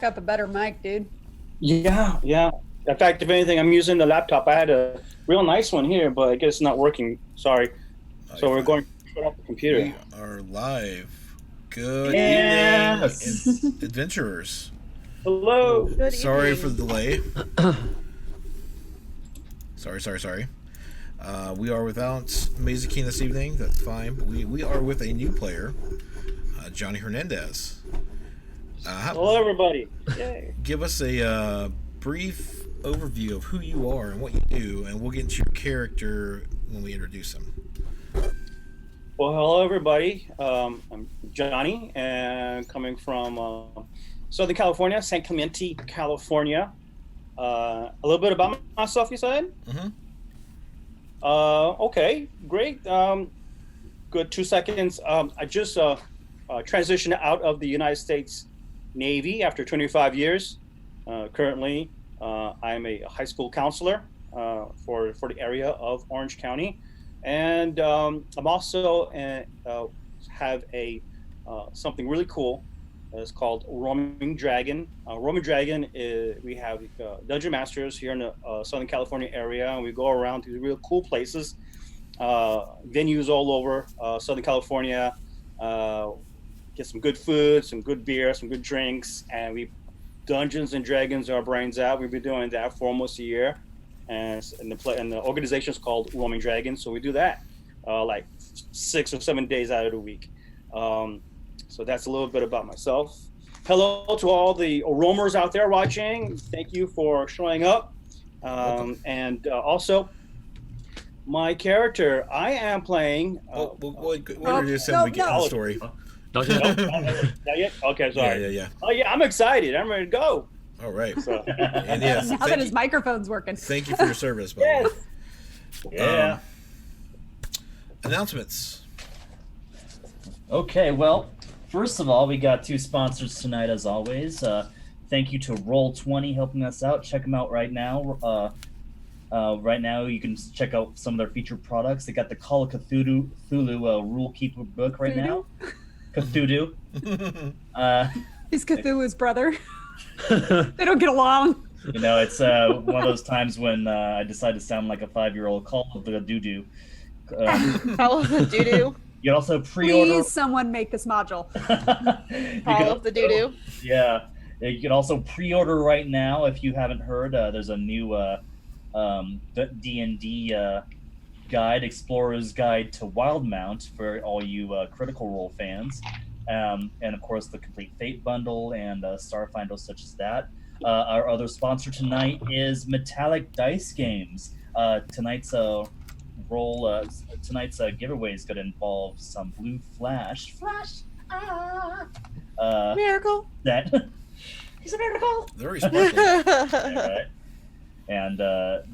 up a better mic, dude. Yeah. In fact, if anything, I'm using the laptop. I had a real nice one here, but I guess it's not working. Sorry. So we're going to shut off the computer. We are live. Good Yes. evening, adventurers. Hello. Good Sorry evening. for the delay. Sorry. We are without Mazikeen this evening. That's fine. But we are with a new player, Johnny Hernandez. Hello, everybody. Yay. Give us a brief overview of who you are and what you do, and we'll get into your character when we introduce him. Well, hello, everybody. I'm Johnny, and coming from Southern California, San Clemente, California. A little bit about myself, you said? Mm-hmm. Okay, great. Good 2 seconds. I just transitioned out of the United States Navy after 25 years. Currently, I'm a high school counselor for the area of Orange County. And I'm also have a something really cool. It's called Roaming Dragon. Roaming Dragon is, we have dungeon masters here in the Southern California area, and we go around to real cool places, venues all over Southern California, get some good food, some good beer, some good drinks, and we Dungeons and Dragons our brains out. We've been doing that for almost a year, and the organization is called Roaming Dragon. So we do that like 6 or 7 days out of the week. So that's a little bit about myself. Hello to all the roamers out there watching. Thank you for showing up. And also, my character, I am playing. We'll introduce him when we get to the story. Not yet? Okay, sorry. Yeah. Oh, yeah, I'm excited. I'm ready to go. All right. So. And yes, Now that his microphone's working. Thank you for your service, by Yes. the way. Yeah. Announcements. Okay, well, first of all, we got 2 sponsors tonight, as always. Thank you to Roll20 helping us out. Check them out right now. Right now, you can check out some of their featured products. They got the Call of Cthulhu Rule Keeper book right now. Cthulhu. He's Cthulhu's brother. They don't get along. You know, it's one of those times when I decide to sound like a 5-year-old. Call of the doo-doo. Call of the doo-doo. You can also pre-order. Please, someone make this module. Call of the doo-doo. Yeah. You can also pre-order right now if you haven't heard. There's a new D&D guide, Explorer's Guide to Wildmount for all you Critical Role fans. And of course, the Complete Fate Bundle and Starfinder such as that. Our other sponsor tonight is Metallic Dice Games. Tonight's giveaway is going to involve some blue flash. Miracle. That He's a miracle. Very sparkly. right. And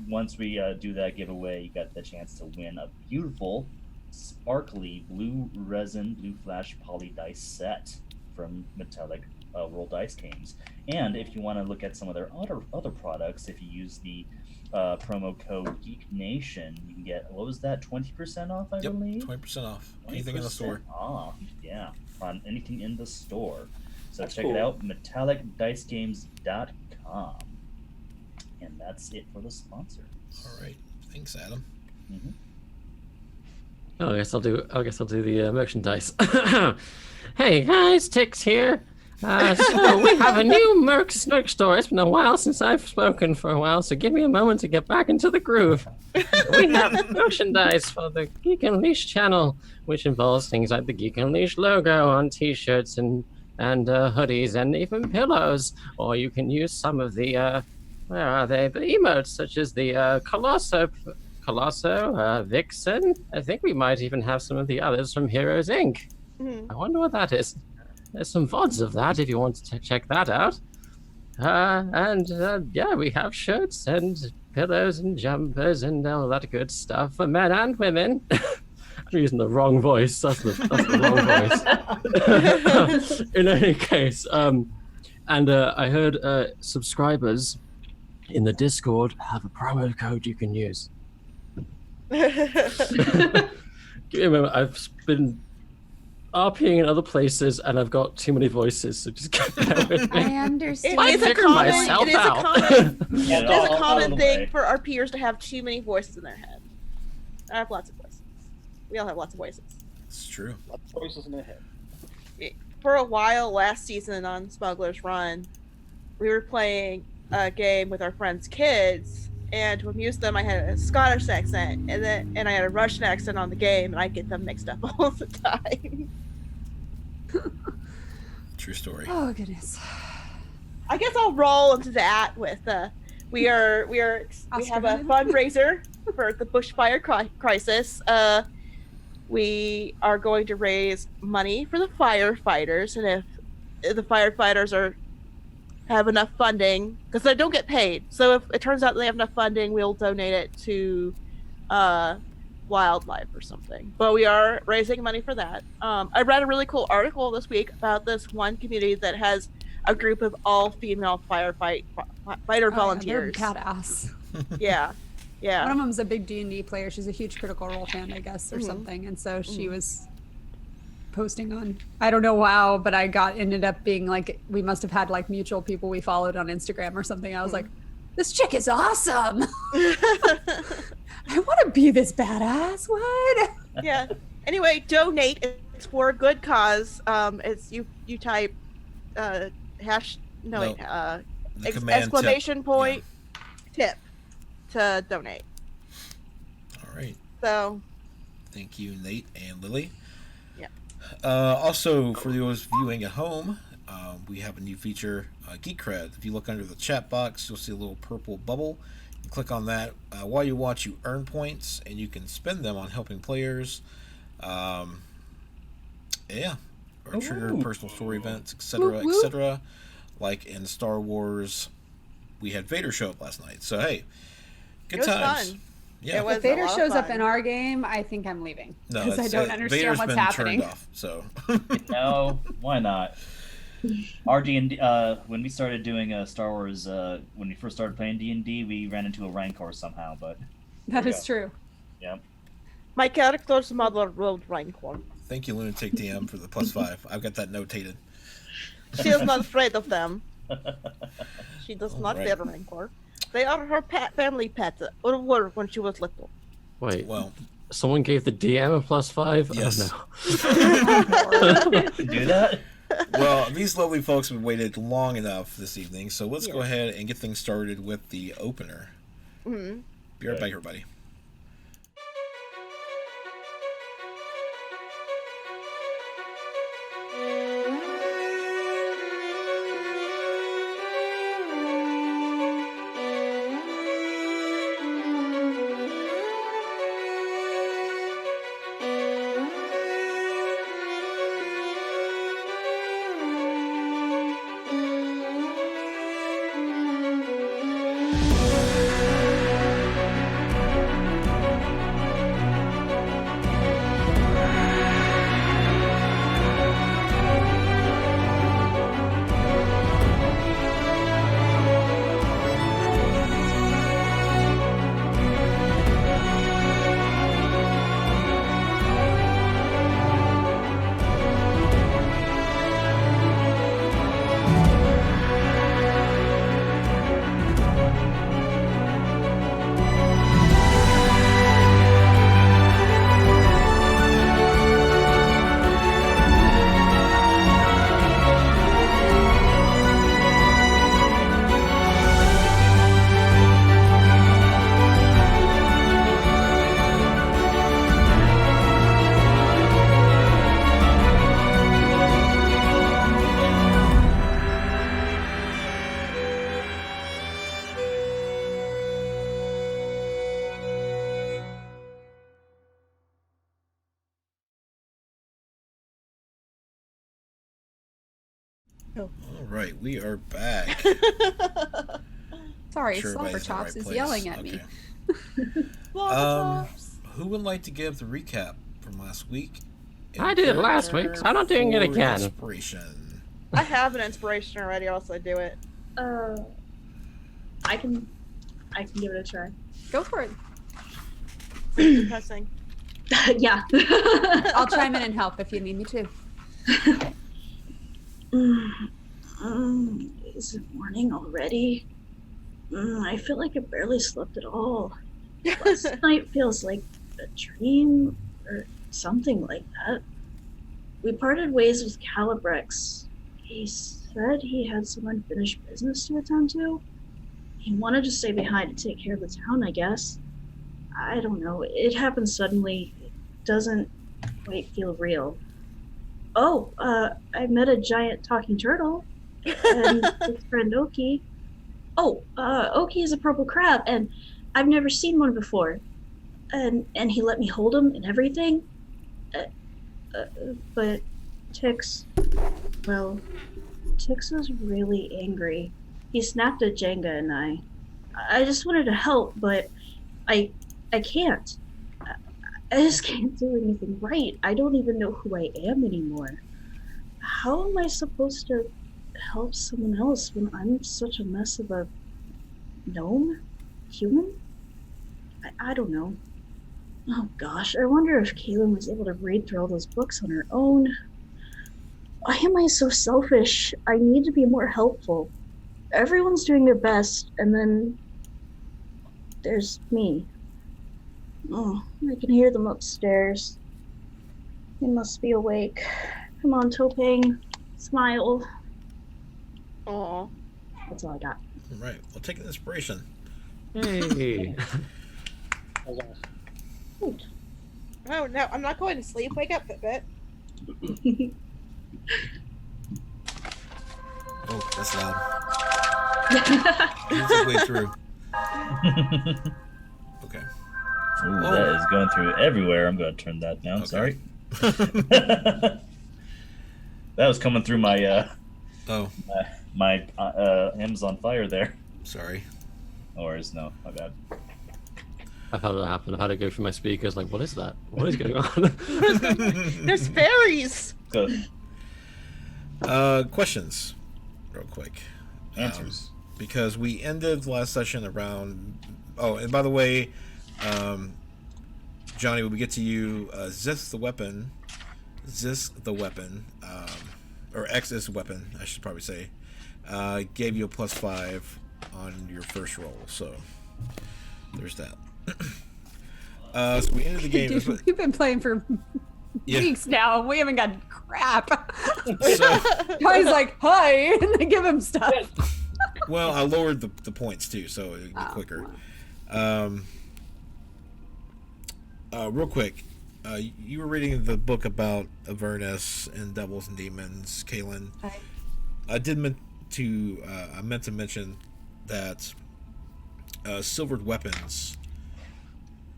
once we do that giveaway, you got the chance to win a beautiful, sparkly blue resin, blue flash poly dice set from Metallic Roll Dice Games. And if you want to look at some of their other products, if you use the promo code Geek Nation, you can get, what was that, 20% off, I believe? 20% off. Anything in the store. Off, yeah, on anything in the store. So That's check cool. it out, metallicdicegames.com. And that's it for the sponsor. All right. Thanks, Adam. Mm-hmm. Oh, I guess I'll do the merchandise. Hey guys, Tix here. So we have a new merch store. It's been a while since I've spoken for a while, so give me a moment to get back into the groove. We have merchandise for the Geek Unleashed channel, which involves things like the Geek Unleashed logo on T-shirts and hoodies and even pillows. Or you can use some of the where are they? The emotes, such as the Colosso, Vixen. I think we might even have some of the others from Heroes Inc. I wonder what that is. There's some VODs of that if you want to check that out. Yeah, we have shirts and pillows and jumpers and all that good stuff for men and women. I'm using the wrong voice. That's the wrong voice. In any case, I heard subscribers in the Discord have a promo code you can use. Give me a moment. I've been RPing in other places, and I've got too many voices, so just get bear with me. I understand. I It is a figure common, myself it is a out. common, Get it it is a all common out of the thing way. for our peers to have too many voices in their head. I have lots of voices. We all have lots of voices. It's true. Lots of voices in the head. For a while last season on Smuggler's Run, we were playing a game with our friends' kids, and to amuse them, I had a Scottish accent, and I had a Russian accent on the game, and I get them mixed up all the time. True story. Oh goodness. I guess I'll roll into that with we have a fundraiser for the bushfire crisis. We are going to raise money for the firefighters, and if the firefighters have enough funding, because they don't get paid, so if it turns out they have enough funding, we'll donate it to wildlife or something. But we are raising money for that. I read a really cool article this week about this one community that has a group of all female fighter volunteers. They're badass. Yeah. One of them's a big D&D player. She's a huge Critical Role fan, I guess, or something. And so she was posting on, I don't know how, but ended up being like, we must have had like mutual people we followed on Instagram or something. I was like, this chick is awesome. I want to be this badass. What? Yeah. Anyway, donate. It's for a good cause. It's you type The command exclamation tip. point tip to donate. All right. So Thank you, Nate and Lily. Yeah. Also, for those viewing at home, we have a new feature, Geek Cred. If you look under the chat box, you'll see a little purple bubble. You click on that. While you watch, you earn points, and you can spend them on helping players. Or trigger personal story events, etc., etc. Like in Star Wars, we had Vader show up last night. So hey, good it was times. fun. Yeah. It was If Vader a lot of shows up fun. in our game, I think I'm leaving. No, Because I don't understand Vader's what's been happening. turned off. So No, why not? Our D&D, when we started doing Star Wars, when we first started playing D&D, we ran into a Rancor somehow, but That we is go. true. yeah. My character's mother rode Rancor. thank you, Lunatic DM, for the +5. I've got that notated. She is not afraid of them. She does not Alright. fear Rancor. They are her family pets, or were when she was little. Wait, Well, someone gave the DM a +5? Yes. Oh, no. Do that? well, these lovely folks have waited long enough this evening, so let's go ahead and get things started with the opener. Mm-hmm. Be right back, everybody. All right, we are back. Sorry, Sure, everybody's in Slobber the Chops right is place. yelling at me. Okay. Who would like to give the recap from last week? I did it last week, so I'm not doing it For again. Inspiration. I have an inspiration already. Also, do it. I can give it a try. Go for it. Depressing. Yeah. I'll chime in and help if you need me to. Is it morning already? I feel like I barely slept at all. Last night feels like a dream or something like that. We parted ways with Calibrex. He said he had some unfinished business to attend to. He wanted to stay behind to take care of the town, I guess. I don't know. It happened suddenly. It doesn't quite feel real. Oh, I met a giant talking turtle and his friend Oki. Oh, Oki is a purple crab, and I've never seen one before. And he let me hold him and everything. But Tix, well, Tix was really angry. He snapped at Jenga and I just wanted to help, but I can't. I just can't do anything right. I don't even know who I am anymore. How am I supposed to help someone else when I'm such a mess of a gnome? Human? I don't know. Oh gosh, I wonder if Kaylin was able to read through all those books on her own. Why am I so selfish? I need to be more helpful. Everyone's doing their best, and then there's me. Oh, I can hear them upstairs. They must be awake. Come on, Topeng. Smile. Aw. That's all I got. All right, we'll take an inspiration. Hey. Oh no, I'm not going to sleep. Wake up, Fitbit. Oh, that's loud. It's way through. Okay. Ooh, that is going through everywhere. I'm going to turn that down. Okay. Sorry. That was coming through my my hymns on fire there. Sorry. Or is no, my bad. I've had that happen. I've had to go through my speakers like, what is that? What is going on? There's fairies. Good. Questions, real quick. Answers. Because we ended last session around. Oh, and by the way, Johnny, when we get to you, Zis the weapon, or X is weapon, I should probably say, gave you a +5 on your first roll. So there's that. So we ended the game. Dude, we've been playing for weeks now. We haven't got crap. So, Johnny's like, hi, and they give him stuff. well, I lowered the points too, so it'd be quicker. Real quick, you were reading the book about Avernus and devils and demons, Kaylin. I meant to mention that silvered weapons.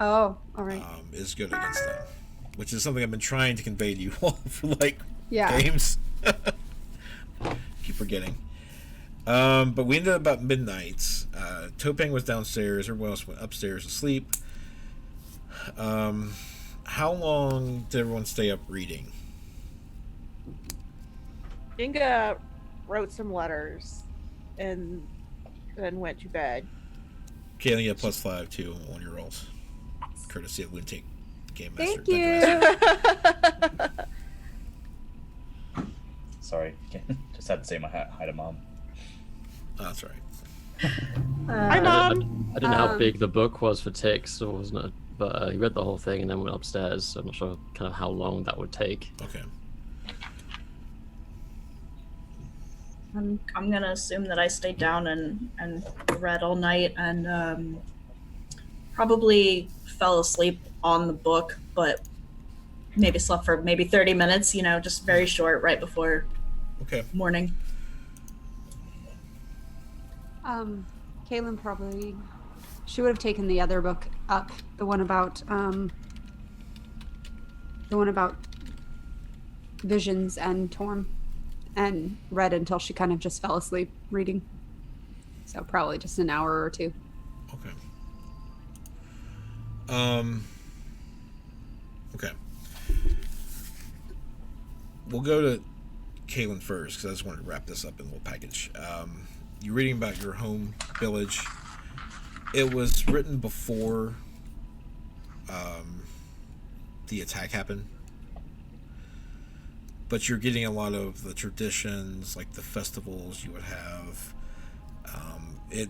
Oh, all right. Is good against them, which is something I've been trying to convey to you all for Yeah. games. Keep forgetting. But we ended up about midnight. Topeng was downstairs. Everyone else went upstairs to sleep. How long did everyone stay up reading? Inga wrote some letters and then went to bed. Kaylin, you have +5 too on your rolls. Courtesy of Lunatic Game Master. Thank you. Sorry, just had to say my hi to mom. Oh, that's right. Hi, Mom. I didn't know how big the book was for Tix, or wasn't it? But he read the whole thing and then went upstairs. So I'm not sure kind of how long that would take. Okay. I'm gonna assume that I stayed down and read all night and probably fell asleep on the book, but maybe slept for maybe 30 minutes, just very short right before morning. Kaylin probably, she would have taken the other book up, the one about visions and Torm, and read until she kind of just fell asleep reading. So probably just an hour or two. Okay. Okay. We'll go to Kaylin first because I just wanted to wrap this up in a little package. You're reading about your home village. It was written before the attack happened. but you're getting a lot of the traditions, like the festivals you would have. It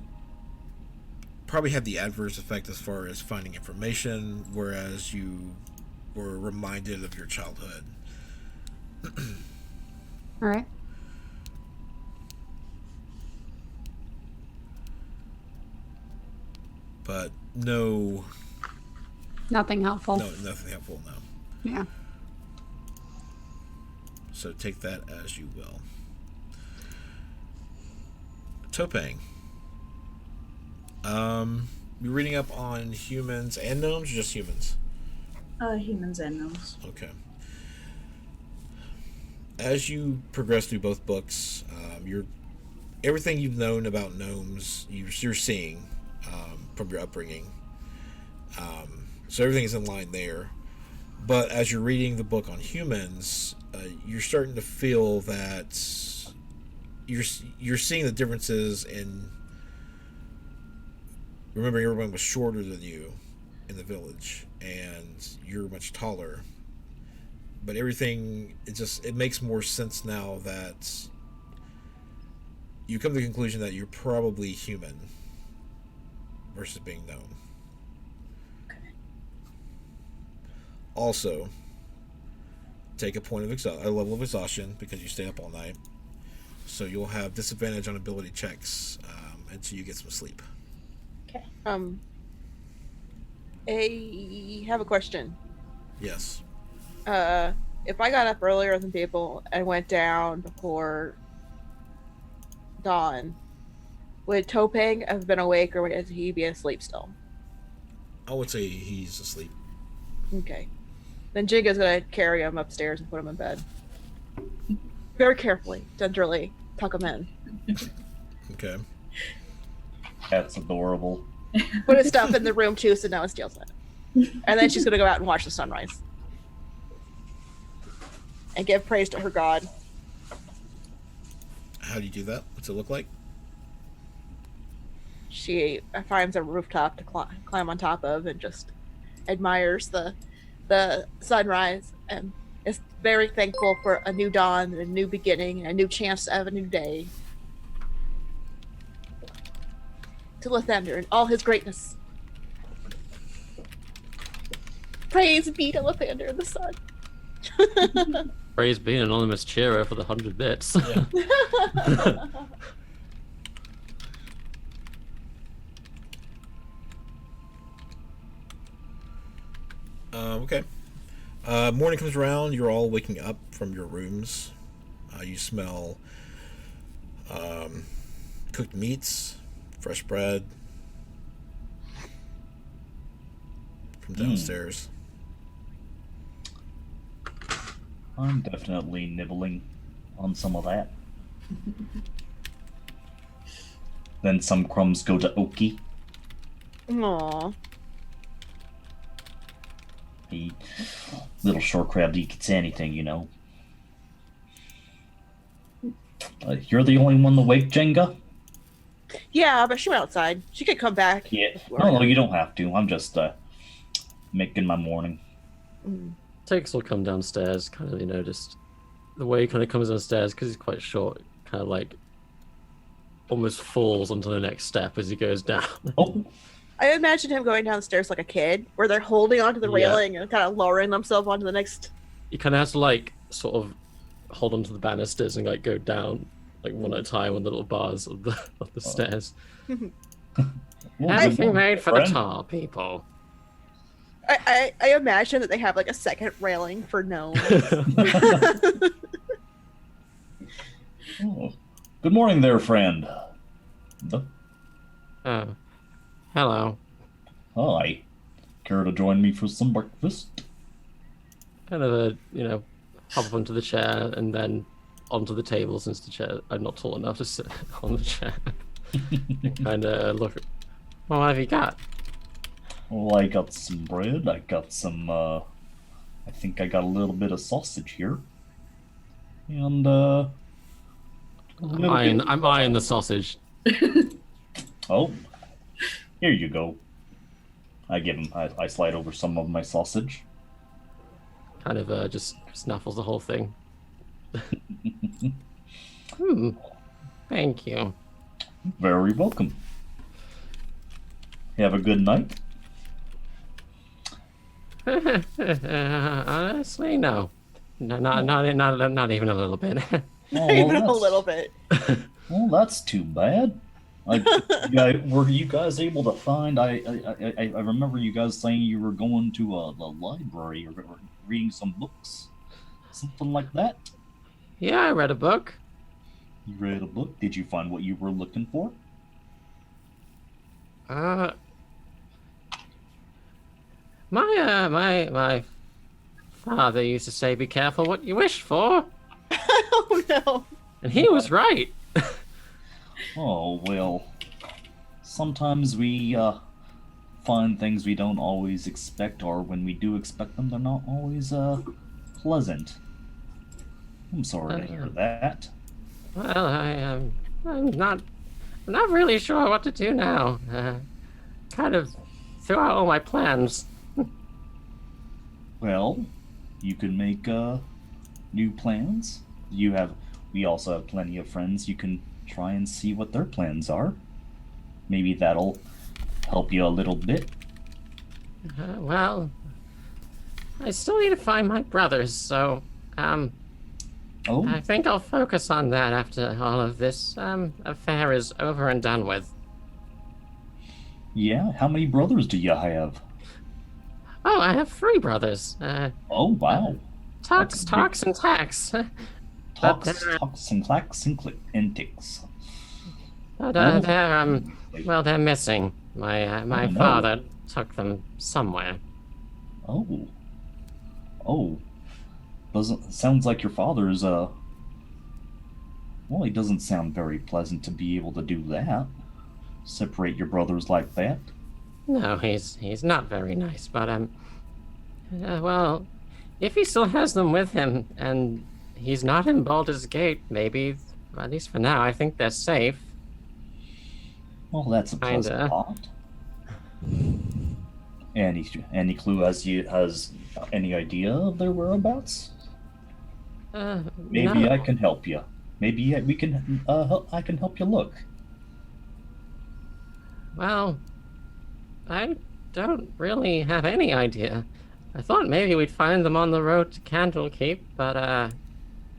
probably had the adverse effect as far as finding information, whereas you were reminded of your childhood. All right. But no, Nothing helpful. nothing helpful. No. Yeah. So take that as you will. Topang. You're reading up on humans and gnomes, or just humans? Humans and gnomes. Okay. As you progress through both books, you're everything you've known about gnomes, you're seeing from your upbringing. So everything is in line there. But as you're reading the book on humans, you're starting to feel that you're seeing the differences in. Remember, everyone was shorter than you in the village, and you're much taller. But everything, it makes more sense now that you come to the conclusion that you're probably human versus being gnome. Also, take a level of exhaustion because you stay up all night. So you'll have disadvantage on ability checks until you get some sleep. Okay. I have a question. Yes. If I got up earlier than people and went down before dawn, would Topang have been awake, or would he be asleep still? I would say he's asleep. Okay. Then Jigga's gonna carry him upstairs and put him in bed. Very carefully, gingerly, tuck him in. Okay. That's adorable. Put his stuff in the room too, so no one steals it. And then she's gonna go out and watch the sunrise. And give praise to her god. How do you do that? What's it look like? She finds a rooftop to climb on top of and just admires the sunrise and is very thankful for a new dawn and a new beginning and a new chance to have a new day. To Lathander and all his greatness. Praise be to Lathander and the sun. Praise be an anonymous cheerer for the 100 bits. Yeah. Okay. Morning comes around. You're all waking up from your rooms. You smell cooked meats, fresh bread from downstairs. I'm definitely nibbling on some of that. Then some crumbs go to Oki. Aww. He little short crab, he can say anything, you know. You're the only one awake, Jenga? Yeah, but she went outside. She could come back. Yeah. No, you don't have to. I'm just making my morning. Tex will come downstairs, kind of, just the way he kind of comes downstairs, because he's quite short, kind of like almost falls onto the next step as he goes down. Oh. I imagine him going down the stairs like a kid, where they're holding onto the railing and kind of lowering themselves onto the next. He kind of has to sort of hold onto the banisters and go down one at a time on the little bars of the stairs. Everything made for the tall people. I imagine that they have a second railing for gnomes. Oh. Good morning there, friend. Oh, hello. Hi. Care to join me for some breakfast? Kind of hop up onto the chair and then onto the table, since the chair, I'm not tall enough to sit on the chair. Kind of look. What have you got? Well, I got some bread. I got some. I think I got a little bit of sausage here. And I'm eyeing the sausage. Oh, here you go. I give him. I slide over some of my sausage. Kind of just snaffles the whole thing. Thank you. Very welcome. Have a good night. Honestly, no. No, not even a little bit. Oh, Even a that's- little bit. Well, that's too bad. Were you guys able to find? I remember you guys saying you were going to the library or reading some books, something like that. Yeah, I read a book. You read a book. Did you find what you were looking for? My father used to say, "Be careful what you wish for," Oh no. and he was right. Oh well. Sometimes we find things we don't always expect, or when we do expect them, they're not always pleasant. I'm sorry to hear that. Well, I'm not really sure what to do now. Kind of threw out all my plans. Well, you can make new plans. We also have plenty of friends. You can try and see what their plans are. Maybe that'll help you a little bit. Well, I still need to find my brothers, so Oh, I think I'll focus on that after all of this affair is over and done with. yeah. How many brothers do you have? Oh, I have 3 brothers. Oh, wow. Tox, That's and Tax. Tox, they're- tox, and clacks, and ticks. But Oh. they're missing. My Oh, no. father took them somewhere. Oh. Oh. Sounds like your father's well, he doesn't sound very pleasant to be able to do that. Separate your brothers like that. No, he's not very nice, but well, if he still has them with him and he's not in Baldur's Gate, maybe at least for now, I think they're safe. Well, that's a pleasant Kinda. thought. Any clue as you has any idea of their whereabouts? Maybe no. I can help you. Maybe we can I can help you look. Well, I don't really have any idea. I thought maybe we'd find them on the road to Candlekeep, but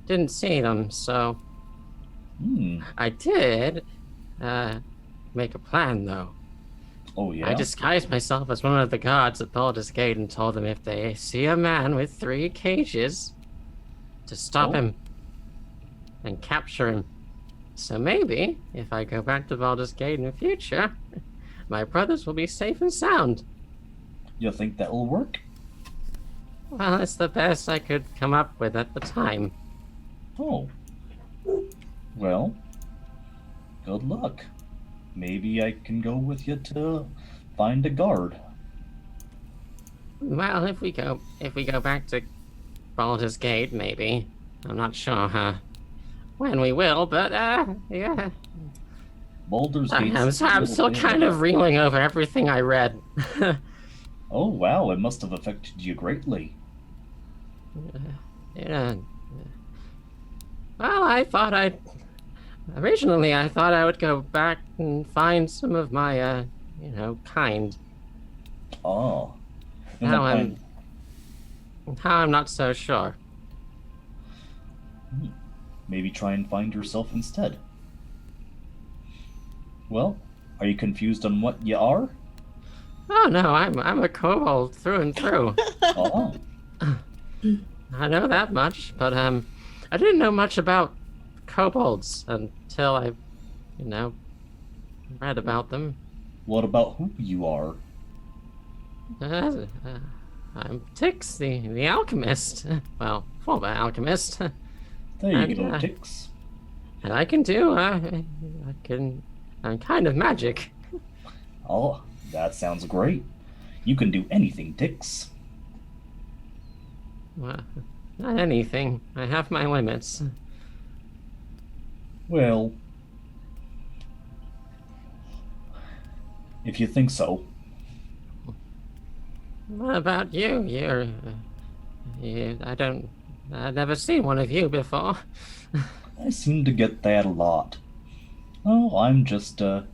didn't see them, so I did make a plan though. Oh yeah. I disguised myself as one of the guards at Baldur's Gate and told them if they see a man with 3 cages, to stop Oh. him and capture him. So maybe, if I go back to Baldur's Gate in the future, my brothers will be safe and sound. You think that'll work? Well, it's the best I could come up with at the time. Oh. Well, good luck. Maybe I can go with you to find a guard. Well, if we go back to Baldur's Gate, maybe. I'm not sure when we will, but yeah. Baldur's Gate. I'm still kind of reeling over everything I read. Oh wow, it must have affected you greatly. Yeah. Well, originally I thought I would go back and find some of my, kind. Oh. And Now what I'm not so sure. Maybe try and find yourself instead. Well, are you confused on what you are? Oh no, I'm a kobold through and through. Oh. I know that much, but I didn't know much about kobolds until I, read about them. What about who you are? I'm Tix, the alchemist. Well, former alchemist. There you And, go, uh, Tix. And I can do, I'm kind of magic. Oh, that sounds great. You can do anything, Tix. Well, not anything. I have my limits. Well, if you think so. What about you? I don't I've never seen one of you before. I seem to get that a lot. Oh, I'm just a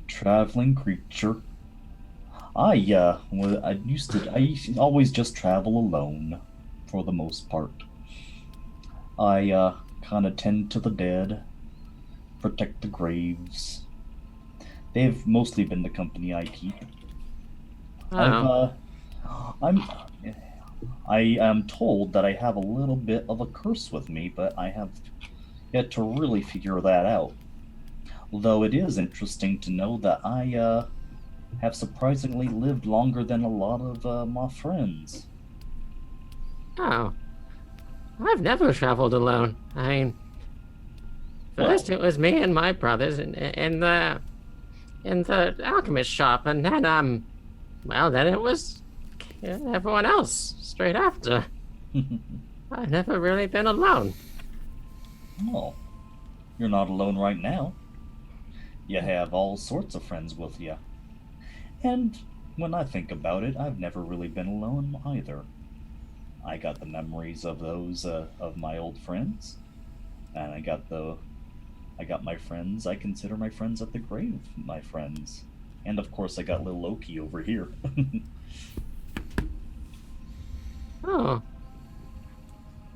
traveling creature. I always just travel alone, for the most part. I kind of tend to the dead, protect the graves. They've mostly been the company I keep. Oh. I am told that I have a little bit of a curse with me, but I have yet to really figure that out. Although it is interesting to know that I have surprisingly lived longer than a lot of my friends. Oh. I've never traveled alone. I mean, first it was me and my brothers in the alchemist shop, and then then it was everyone else straight after. I've never really been alone. Oh, you're not alone right now. You have all sorts of friends with you. And when I think about it, I've never really been alone either. I got the memories of those of my old friends, and I got my friends. I consider my friends at the grave my friends, and of course I got little Loki over here. Oh.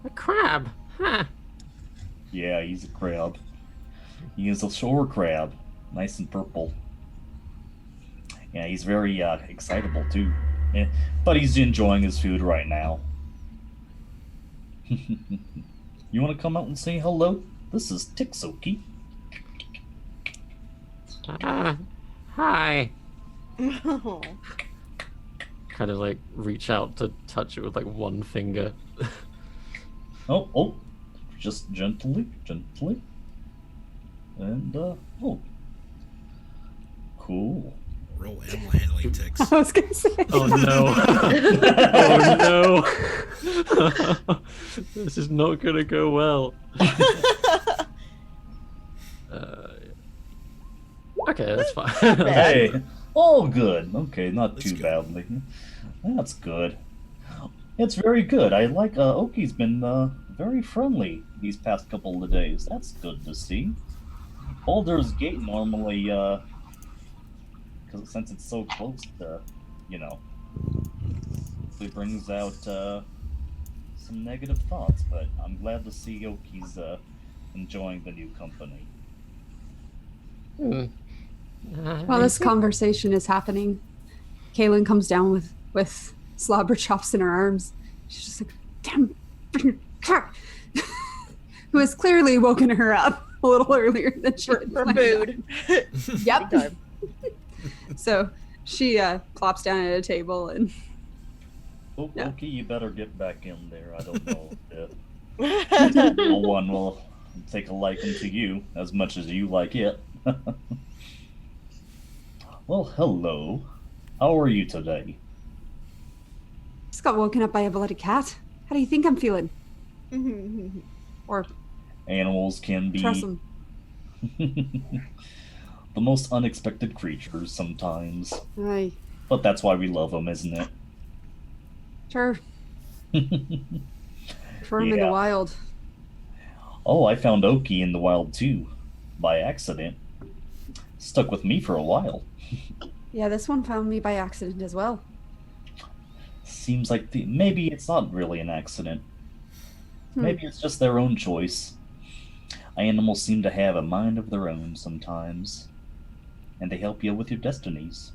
A crab. Huh. Yeah, he's a crab. He is a shore crab, nice and purple. Yeah, he's very excitable too. Yeah, but he's enjoying his food right now. You want to come out and say hello? This is Tixoki. Hi. Oh. Kind of like reach out to touch it with like one finger. Oh, just gently. And, cool. Roll animal handling ticks. I was gonna say. Oh no. Oh no. This is not gonna go well. Okay, that's fine. Hey, all good. Okay, not That's too good. badly. That's good. It's very good. I like Oki's been very friendly these past couple of days. That's good to see. Baldur's Gate normally, because since it's so close to, it brings out some negative thoughts. But I'm glad to see Oki's enjoying the new company. While this conversation is happening, Kaylin comes down with slobber chops in her arms. She's just like, damn freaking crap. Who has clearly woken her up a little earlier than she For had planned food. on. Yep. Big time. So she plops down at a table and Oh, Yeah. Oki, you better get back in there. I don't know if no one will take a liking to you as much as you like it. Well, hello. How are you today? just got woken up by a bloody cat. How do you think I'm feeling? Or Animals can be trust them. the most unexpected creatures sometimes. Aye, But that's why we love them, isn't it? sure. For him in the Yeah. wild. Oh, I found Oki in the wild too, by accident. Stuck with me for a while. Yeah, this one found me by accident as well. Seems like maybe it's not really an accident. Maybe it's just their own choice. Animals seem to have a mind of their own sometimes, and they help you with your destinies.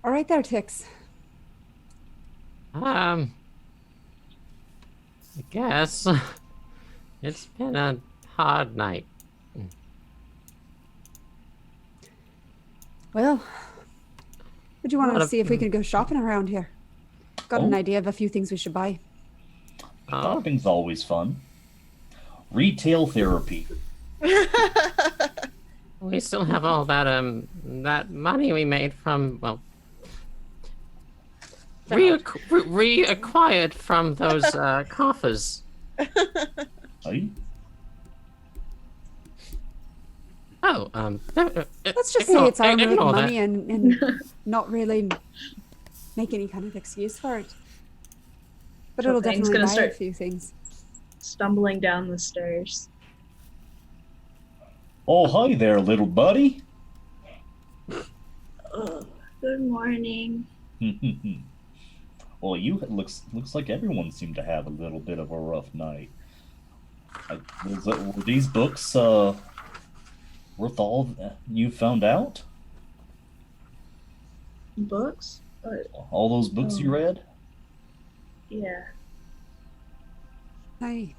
All right there, Tix. I guess it's been a hard night. Well, would you want What to a- see if we could go shopping around here? Got an Oh. idea of a few things we should buy. Shopping's always fun. Retail therapy. We still have all that that money we made from reacquired from those coffers. Hey? Oh, Let's just say it's our money and not really make any kind of excuse for it. But it'll Chopin's definitely gonna buy a start few things. stumbling down the stairs. Oh, hi there, little buddy. Oh, good morning. Well, looks like everyone seemed to have a little bit of a rough night. Were these books worth all you found out? Books? All those books you read? Yeah. Hi.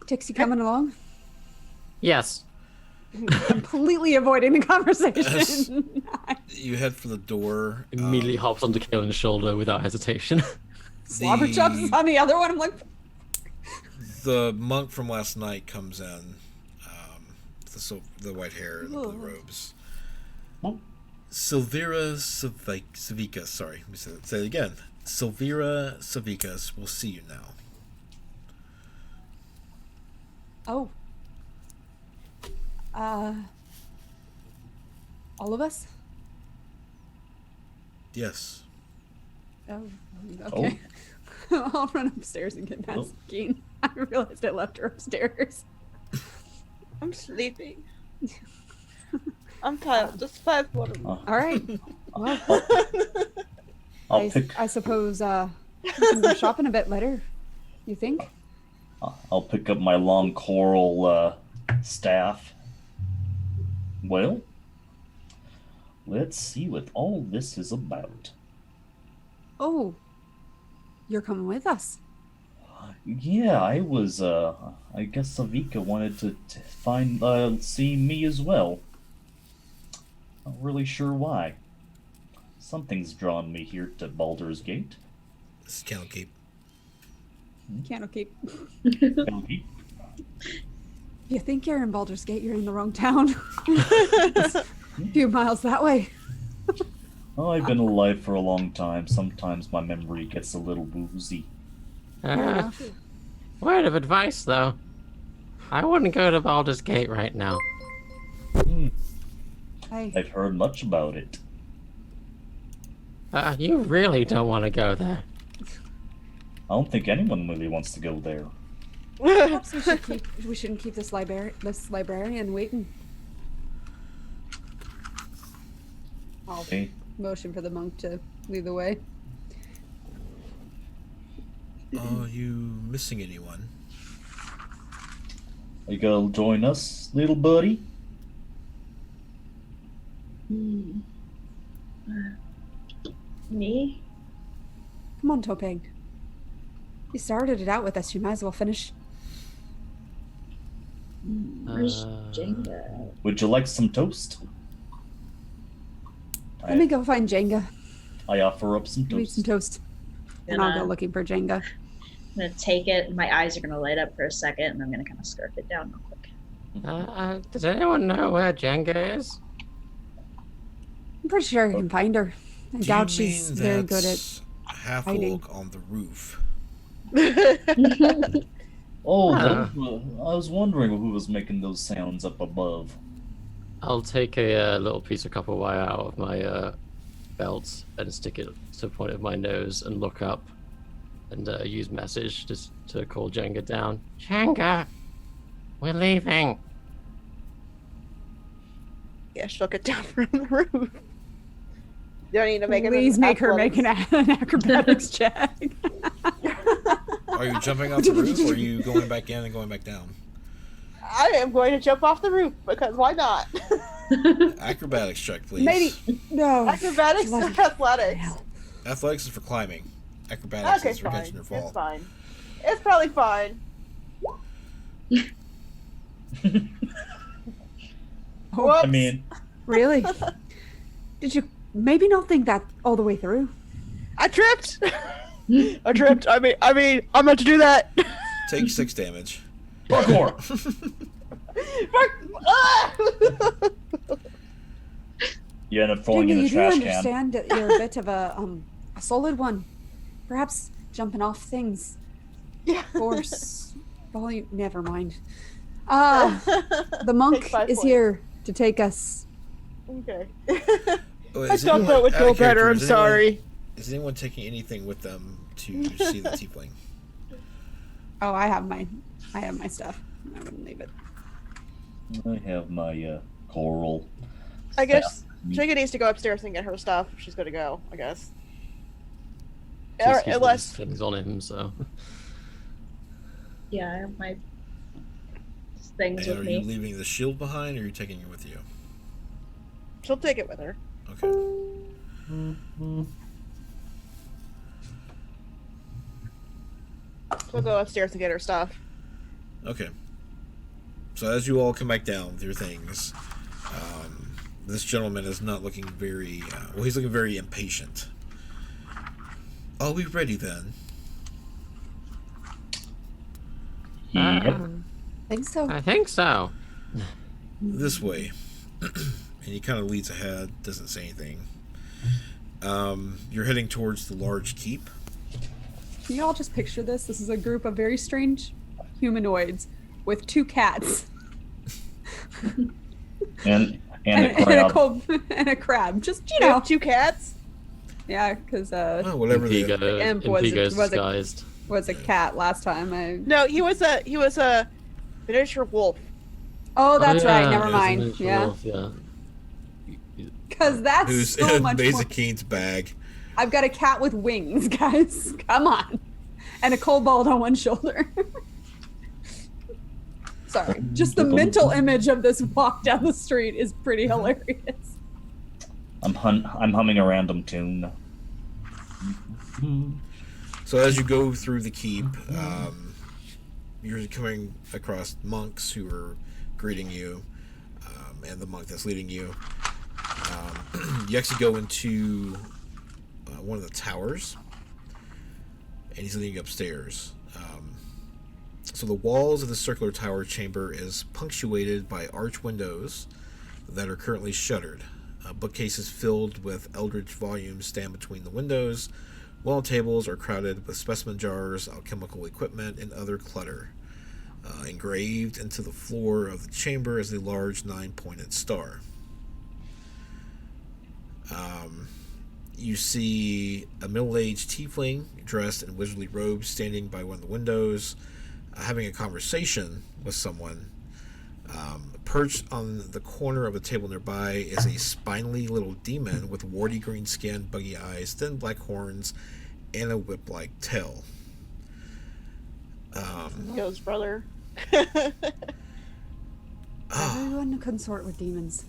Dixie coming along? Yes. Completely avoiding the conversation. You head for the door. Immediately hops onto Kaelin's shoulder without hesitation. Slobber chops is on the other one. I'm like, The monk from last night comes in. The white hair and the blue robes. Oh. Silvira Savicas. Sorry, let me say it again. Silvira Savicas will see you now. oh. All of us? Yes. Oh, okay. I'll run upstairs and get past Keen. I realized I left her upstairs. I'm sleeping. I'm tired. Just 5 more. All right. Well, I suppose we can go shopping a bit later. You think? I'll pick up my long coral staff. Well, let's see what all this is about. Oh, you're coming with us. Yeah, I was. I guess Savika wanted to see me as well. Not really sure why. Something's drawn me here to Baldur's Gate. This is Candlekeep. Candlekeep. Candlekeep? You think you're in Baldur's Gate, you're in the wrong town. A few miles that way. Oh, I've been alive for a long time. Sometimes my memory gets a little woozy. Word of advice, though. I wouldn't go to Baldur's Gate right now. Hey, I've heard much about it. You really don't want to go there. I don't think anyone really wants to go there. perhaps we shouldn't keep this librarian waiting. I'll Okay. motion for the monk to lead the way. Are you missing anyone? Are you gonna join us, little buddy? Me? Come on, Topeng. You started it out with us. You might as well finish. Where's Jenga? Would you like some toast? Let me go find Jenga. I offer up some Give me some toast. toast. And I'll go looking for Jenga. I'm gonna take it, and my eyes are gonna light up for a second, and I'm gonna kind of scarf it down real quick. Does anyone know where Jenga is? I'm pretty sure I can find her. I Do doubt you she's mean very good at that's half hiding. orc on the roof? Oh, Ah. I was wondering who was making those sounds up above. I'll take a little piece of copper wire out of my belt and stick it to the point of my nose and look up and use message just to call Jenga down. Jenga, we're leaving. Yeah, she'll get down from the roof. You don't need to make Please make her make an acrobatics check. Are you jumping off the roof, or are you going back in and going back down? I am going to jump off the roof because why not? Acrobatics check, please. Maybe no. Acrobatics or athletics? Athletics is for climbing. Acrobatics Okay, is for fine. catching your fall. It's fine. It's probably fine. Whoops. I mean, Really? Did you maybe not think that all the way through? I tripped. I tripped. I mean, I'm meant to do that. Take 6 damage. parkour! You end up falling Jenga, in you a do trash can. understand that you're a bit of a solid one. Perhaps jumping off things. Yeah. Force. Volume. Never mind. The monk Take 5 is points. here to take us. Okay. Oh, I thought that would go better. I'm sorry. is anyone taking anything with them to see the tiefling? Oh, I have my stuff. I wouldn't leave it. I have my coral. I guess staff. Jenga needs to go upstairs and get her stuff. If she's gonna go, I guess. Just keep Unless things on him, so. Yeah, I have my things And with are you me. leaving the shield behind, or are you taking it with you? she'll take it with her. Okay. She'll go upstairs and get her stuff. Okay. So as you all come back down with your things, this gentleman is not looking very, well, he's looking very impatient. Are we ready then? Yep. Think so. I think so. This way. And he kind of leads ahead, doesn't say anything. You're heading towards the large keep. Can you all just picture this? This is a group of very strange humanoids with 2 cats And a and crab. and a crab. Just You have 2 cats. yeah, because Oh, whatever the imp was disguised. was a cat last time. No, he was a miniature wolf. Oh, that's right. Never Yeah, mind. Wolf, yeah. Because that's who's so in much more. Mazakine's bag. I've got a cat with wings, guys. Come on. And a kobold on one shoulder. Sorry. Just the mental image of this walk down the street is pretty hilarious. I'm humming a random tune. So as you go through the keep, you're coming across monks who are greeting you, and the monk that's leading you. You actually go into one of the towers, and he's leading you upstairs. So the walls of the circular tower chamber is punctuated by arch windows that are currently shuttered. Bookcases filled with eldritch volumes stand between the windows. Wall tables are crowded with specimen jars, alchemical equipment, and other clutter. Engraved into the floor of the chamber is a large 9-pointed star. You see a middle-aged tiefling dressed in wizardly robes standing by one of the windows, having a conversation with someone. Perched on the corner of a table nearby is a spindly little demon with warty green skin, buggy eyes, thin black horns, and a whip-like tail. Yo's brother. Everyone consort with demons.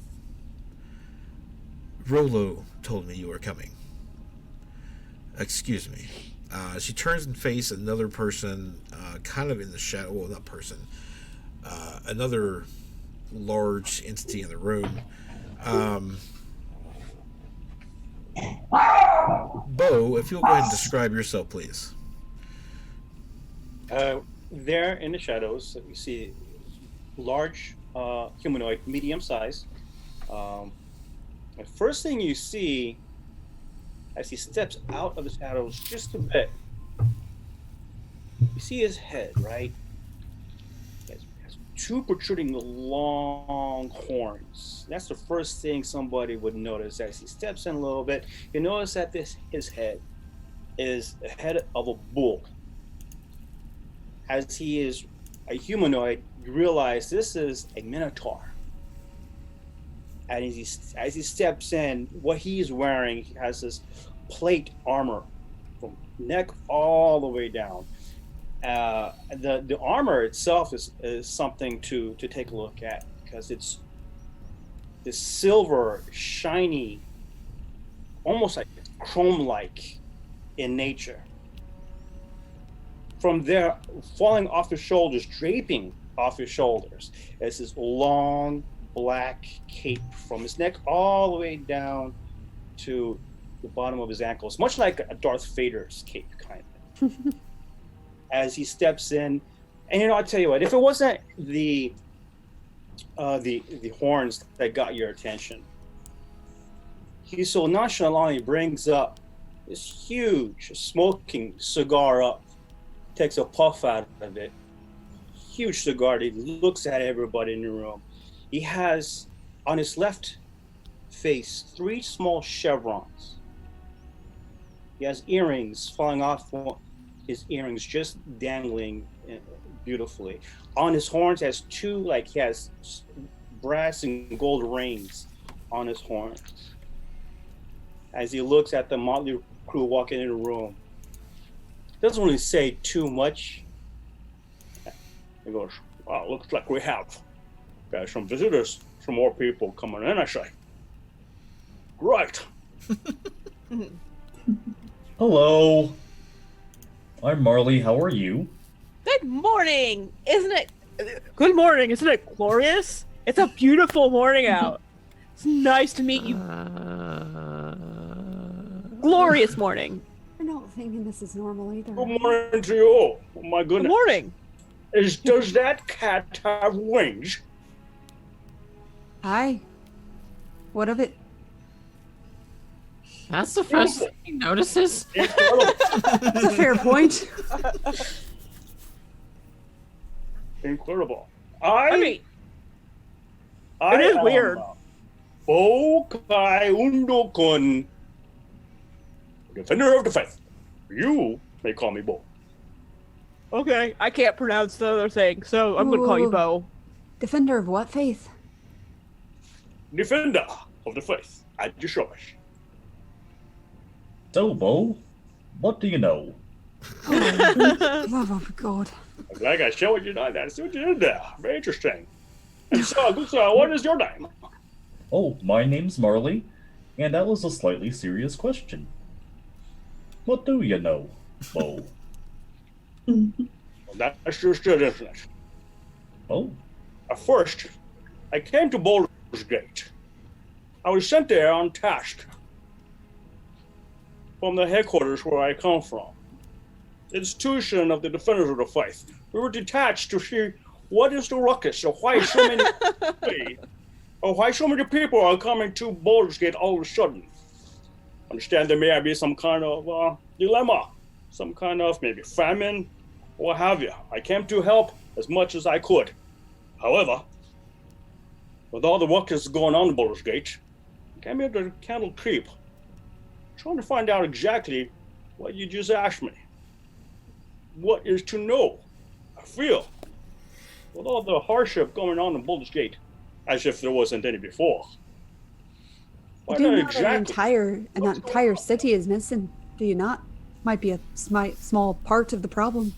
Rolo told me you were coming. Excuse me. She turns and faces another person, kind of in the shadow. Well, not person. Another large entity in the room. Bo, if you'll go ahead and describe yourself, please. There in the shadows, you see large humanoid, medium size. The first thing you see as he steps out of the shadows just a bit, you see his head, right? He has 2 protruding long horns. That's the first thing somebody would notice as he steps in a little bit. You notice that his head is the head of a bull. As he is a humanoid, you realize this is a minotaur. And as he steps in, what he's wearing, he has this plate armor from neck all the way down. The armor itself is something to take a look at, because it's this silver, shiny, almost like chrome-like in nature. From there, falling off his shoulders, draping off his shoulders, is this long black cape from his neck all the way down to the bottom of his ankles, much like a Darth Vader's cape, kind of. As he steps in, and I'll tell you what, if it wasn't the horns that got your attention, he so nonchalantly brings up this huge smoking cigar up, takes a puff out of it, huge cigar. He looks at everybody in the room. He has on his left face 3 small chevrons. He has earrings falling off his earrings, just dangling beautifully. On his horns has two, like he has brass and gold rings on his horns. As he looks at the motley crew walking in the room, doesn't really say too much. He goes, "Wow, looks like we have got some visitors, some more people coming in, I say. Right." Hello. I'm Marley. How are you? Good morning. Good morning. Isn't it glorious? It's a beautiful morning out. It's nice to meet you. Glorious morning. You're not thinking this is normal either. Good morning to you. Oh my Good goodness. morning. Does that cat have wings? Hi. What of it? That's the first thing he notices. That's a fair point. Incredible. I mean, it is weird. Bo Kai Undokun, defender of the faith. You may call me Bo. Okay, I can't pronounce the other thing, so I'm gonna call you Ooh. Bo. Defender of what faith? Defender of the faith at your service. So, Bo, what do you know? Love of God. Like I said, what you done. I see what you did there. Very interesting. And so, good sir, what is your name? Oh, my name's Marley, and that was a slightly serious question. What do you know, Bo? Well, that's just it, isn't it? Oh, At first, I came to Baldur's Gate. I was sent there on task from the headquarters where I come from. Institution of the Defenders of the Faith. We were detached to see what is the ruckus, or why so many people are coming to Baldur's Gate all of a sudden. Understand there may be some kind of dilemma, some kind of maybe famine, what have you. I came to help as much as I could. However, with all the ruckus going on in Baldur's Gate, I came here to Candle Creep, trying to find out exactly what you just asked me. What is to know? I feel, with all the hardship going on in Baldur's Gate, as if there wasn't any before. You do know that an entire city is missing, do you not? Might be a small part of the problem.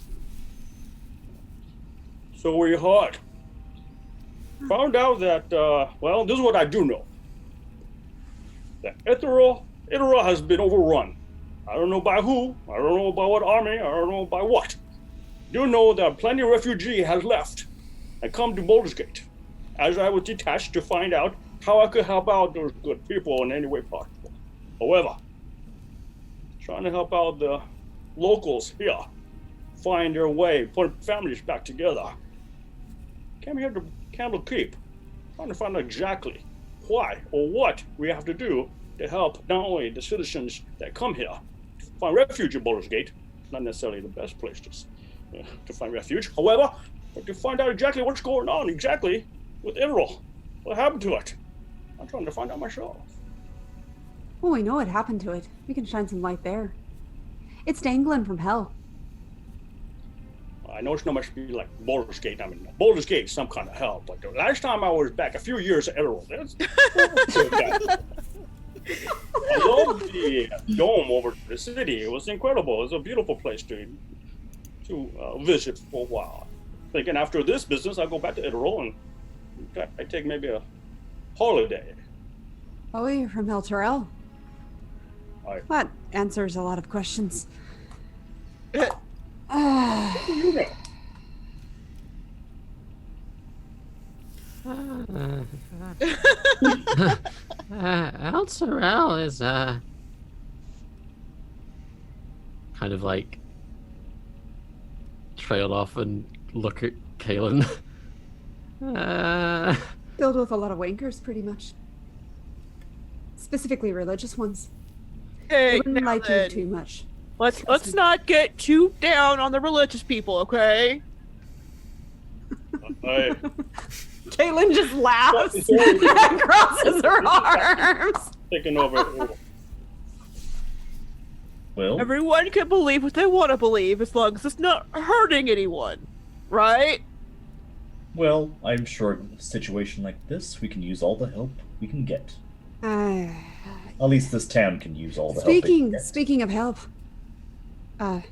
So we heard. Found out that, well, this is what I do know. That Ithera has been overrun. I don't know by who, I don't know by what army, I don't know by what. Do know that plenty of refugee has left and come to Baldur's Gate, as I was detached to find out how I could help out those good people in any way possible. However, trying to help out the locals here find their way, put families back together. Came here to Candle Keep, trying to find out exactly why or what we have to do to help not only the citizens that come here to find refuge in Baldur's Gate, not necessarily the best place to find refuge, however, but to find out exactly what's going on exactly with Emerald. What happened to it? I'm trying to find out myself. Well, we know what happened to it. We can shine some light there. It's dangling from hell. I know it's not much to be like Baldur's Gate. I mean, Baldur's Gate is some kind of hell, but the last time I was back a few years at Emerald, I love the dome over the city. It was incredible. It was a beautiful place to visit for a while. Thinking after this business, I'll go back to Emerald and I take maybe a holiday. Oh, you're from El Terrell? That answers a lot of questions. El Terrell is kind of like trail off and look at Kaelin. Filled with a lot of wankers, pretty much. Specifically religious ones. Hey, They wouldn't now like you then, too much. let's not get too down on the religious people, okay? Caitlin just laughs and crosses her arms. Taking over. Well, Everyone can believe what they want to believe as long as it's not hurting anyone, right? well, I'm sure in a situation like this, we can use all the help we can get. Uh, At least this town can use all the help they can get. Speaking of help, I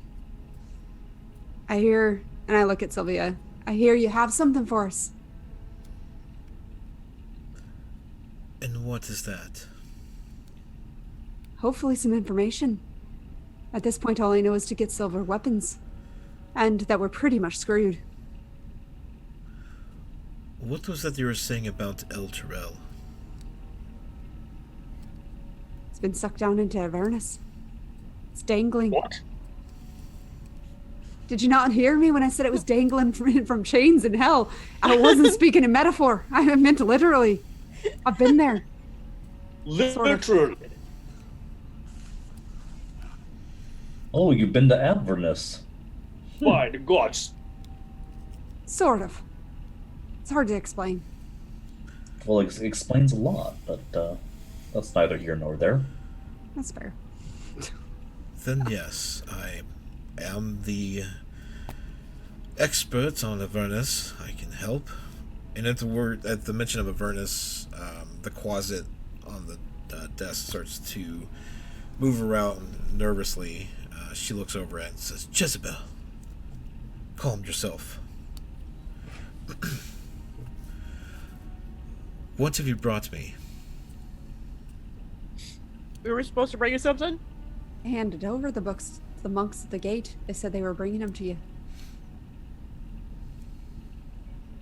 hear, and I look at Sylvia, I hear you have something for us. And what is that? Hopefully some information. At this point, all I know is to get silver weapons, and that we're pretty much screwed. What was that you were saying about El Terrell? It's been sucked down into Avernus. It's dangling. What? Did you not hear me when I said it was dangling from chains in hell? I wasn't speaking in metaphor. I meant literally. I've been there. Literally. Oh, you've been to Avernus. By the gods. Sort of. It's hard to explain. Well, it explains a lot, but that's neither here nor there. That's fair. Then yes, I am the expert on Avernus. I can help. And at the mention of Avernus, the closet on the desk starts to move around nervously. She looks over at it and says, "Jezebel, calm yourself. What have you brought me?" We were supposed to bring you something? I handed over the books to the monks at the gate. They said they were bringing them to you.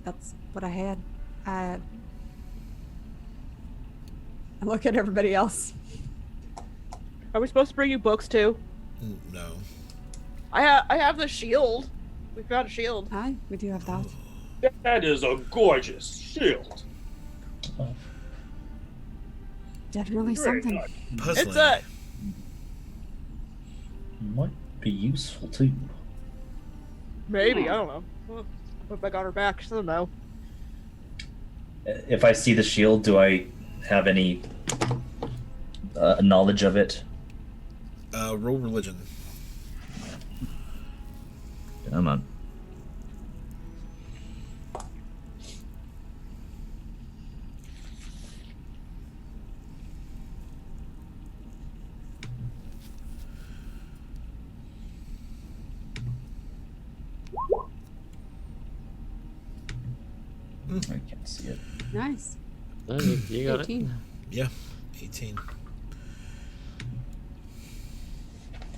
That's what I had. I look at everybody else. Are we supposed to bring you books too? No. I have the shield. We found a shield. Aye, we do have that. That is a gorgeous shield. Definitely Very something. nice. Puzzling. It's a Might be useful too. maybe, I don't know. What if I got her back? I don't know. If I see the shield, do I have any knowledge of it? Roll religion. Come on. I can't see it. Nice. No, you got 18. it. Yeah, 18.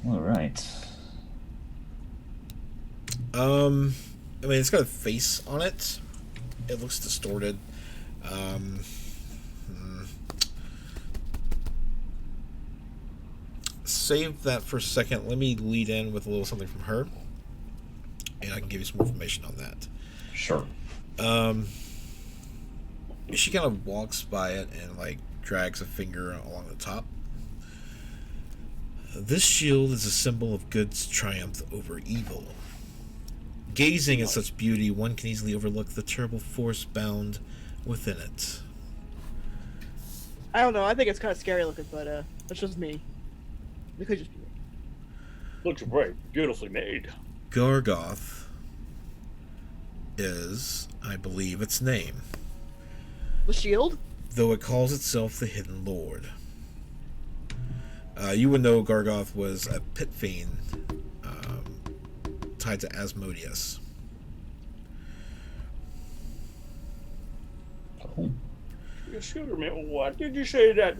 All right. I mean, it's got a face on it. It looks distorted. Save that for a second. Let me lead in with a little something from her, and I can give you some more information on that. Sure. She kind of walks by it and like drags a finger along the top. This shield is a symbol of good's triumph over evil. Gazing at such beauty, one can easily overlook the terrible force bound within it. I don't know. I think it's kind of scary looking, but that's just me. It could just be me. Looks very beautifully made. Gargoth is, I believe, its name, The shield? though it calls itself the Hidden Lord. You would know Gargoth was a pit fiend tied to Asmodeus. Oh. Excuse me, what did you say that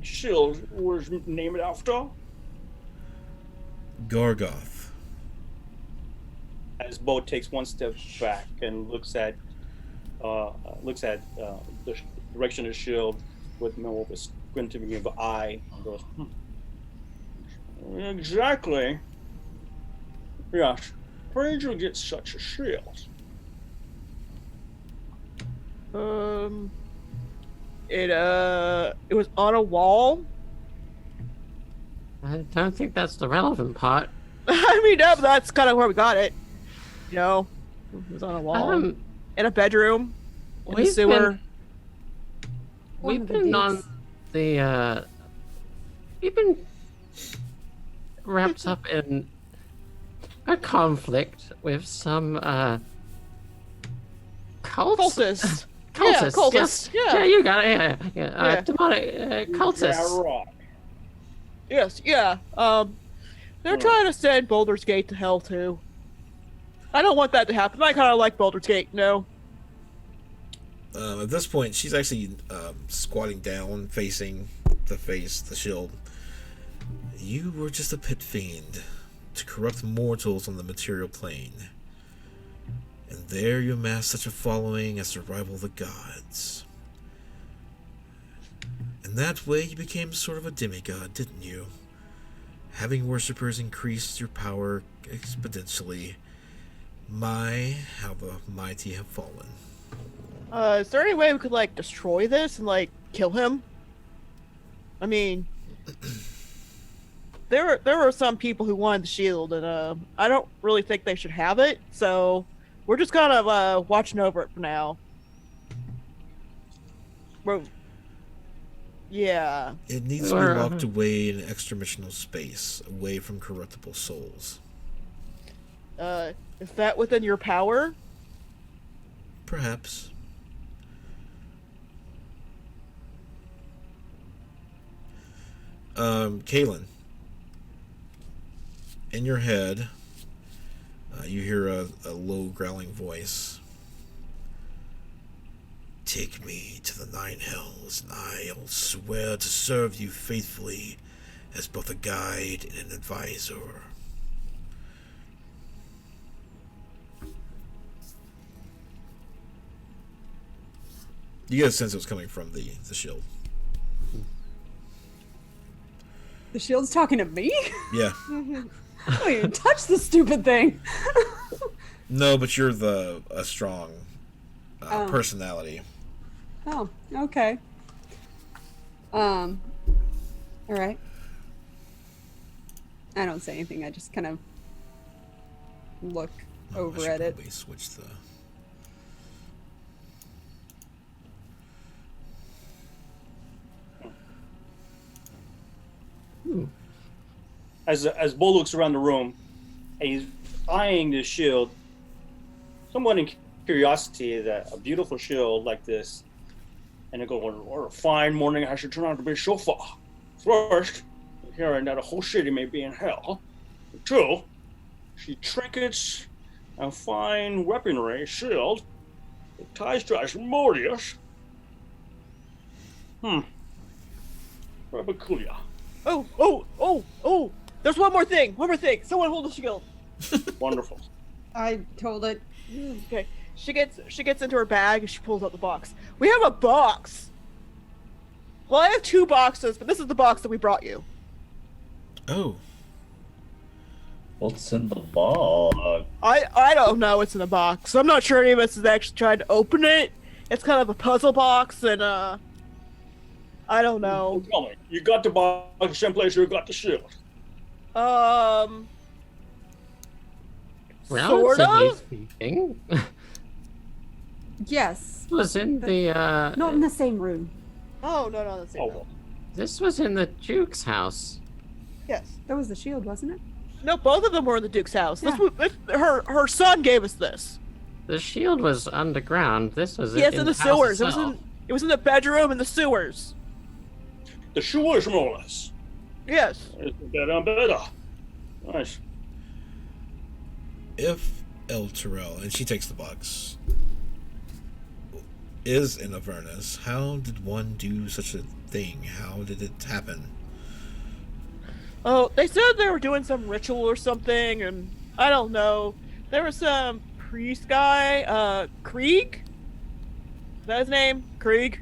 shield was named after? Gargoth. As Bo takes one step back and looks at the direction of the shield with more of a squinting of an eye, and goes, Exactly. Yes. Where did you get such a shield? It was on a wall. I don't think that's the relevant part. I mean, that's kind of where we got it. You know, it was on a wall in a bedroom in the we've sewer. One We've of the been on dudes. the we've been wrapped up in a conflict with some cults. Cultists. Cultists. Yeah, cultists. Yes. Yeah. Yeah, you got it. Yeah. Yeah. Demonic cultists. Rock. Yes, yeah. They're trying to send Baldur's Gate to hell too. I don't want that to happen. I kind of like Baldur's Gate, no. At this point, she's actually squatting down, facing the shield. You were just a pit fiend to corrupt mortals on the material plane. And there you amassed such a following as to rival the gods. In that way, you became sort of a demigod, didn't you? Having worshippers increased your power exponentially. My, how the mighty have fallen. Is there any way we could, like, destroy this and, like, kill him? I mean, there were some people who wanted the shield, and, I don't really think they should have it, so we're just kind of, watching over it for now. Well, yeah. It needs to be locked away in extra-missional space, away from corruptible souls. Is that within your power? Perhaps. Kaylin, in your head, you hear a low growling voice. Take me to the nine hells, and I'll swear to serve you faithfully as both a guide and an advisor. You get a sense it was coming from the shield. The shield's talking to me? Yeah. I don't even touch the stupid thing. No, but you're a strong personality. Oh, okay. All right. I don't say anything. I just kind of look over at it. Probably switch the. As Bull looks around the room, and he's eyeing this shield, somewhat in curiosity that a beautiful shield like this, and they go, "What a fine morning I should turn out to be so far. First, hearing that a whole city may be in hell. Two, she trinkets and fine weaponry shield. It ties to Asmodeus. Very peculiar. Oh! There's one more thing! Someone hold the shield! Wonderful. I told it. Okay. She gets into her bag and she pulls out the box. We have a box! Well, I have 2 boxes, but this is the box that we brought you. Oh. What's in the box? I don't know what's in the box. I'm not sure any of us has actually tried to open it. It's kind of a puzzle box, and I don't know. Tell me, you got the box the same place you got the shield. Well, Sort of? speaking. Yes. Was in the Not in the same room. Oh, no, that's it. Oh, This was in the Duke's house. Yes. That was the shield, wasn't it? No, both of them were in the Duke's house. Yeah. Her son gave us this. The shield was underground. This was Yes, in in the the house sewers. itself. It was in the bedroom in the sewers. the sewers, more or less. Yes. It's better and better. Nice. If El Terrell, and she takes the box, is in Avernus, how did one do such a thing? How did it happen? Oh, they said they were doing some ritual or something, and I don't know. There was some priest guy, Krieg? Is that his name? Krieg?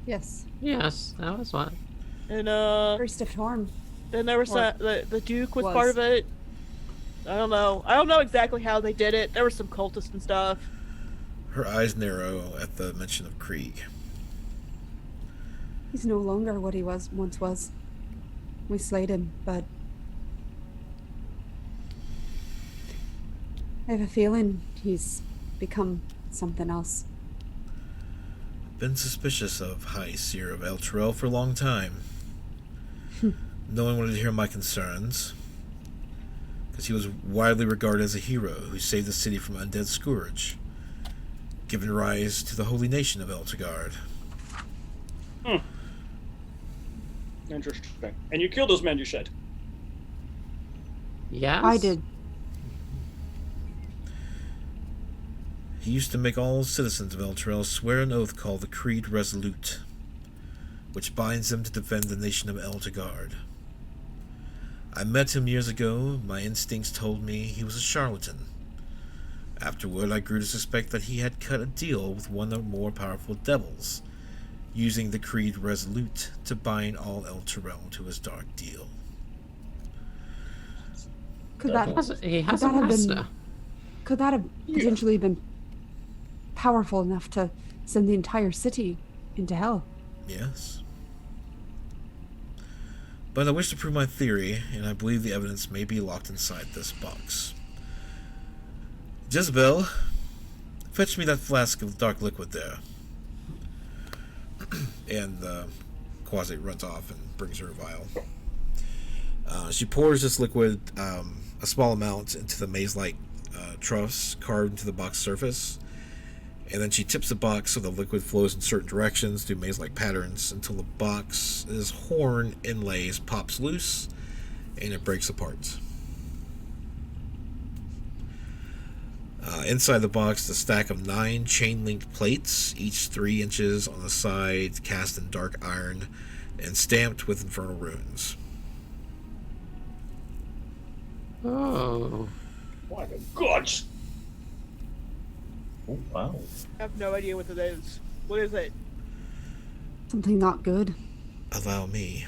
Yes. Yes, that was what. And, Priest of Torm. then there was Or the Duke was was. part of it. I don't know. I don't know exactly how they did it. There were some cultists and stuff. Her eyes narrow at the mention of Krieg. He's no longer what he once was. We slayed him, but I have a feeling he's become something else. Been suspicious of High Seer of El Terrell for a long time. No one wanted to hear my concerns. as he was widely regarded as a hero who saved the city from undead scourge, giving rise to the holy nation of Eltegard. Interesting. And you killed those men, you said? Yes. I did. He used to make all citizens of Elturel swear an oath called the Creed Resolute, which binds them to defend the nation of Eltegard. I met him years ago. My instincts told me he was a charlatan. Afterward, I grew to suspect that he had cut a deal with one of the more powerful devils, using the Creed Resolute to bind all Elturel to his dark deal. Could that He has could a that have master. been? Could that have potentially been powerful enough to send the entire city into hell? Yes. But I wish to prove my theory, and I believe the evidence may be locked inside this box. Jezebel, fetch me that flask of dark liquid there. And Quasi runs off and brings her a vial. She pours this liquid, a small amount, into the maze-like troughs carved into the box surface, and then she tips the box so the liquid flows in certain directions through maze-like patterns until the box's horn inlays pops loose and it breaks apart. Inside the box, a stack of 9 chain-linked plates, each 3 inches on the side, cast in dark iron and stamped with infernal runes. Oh. My gods! Oh, wow. I have no idea what it is. What is it? Something not good. Allow me.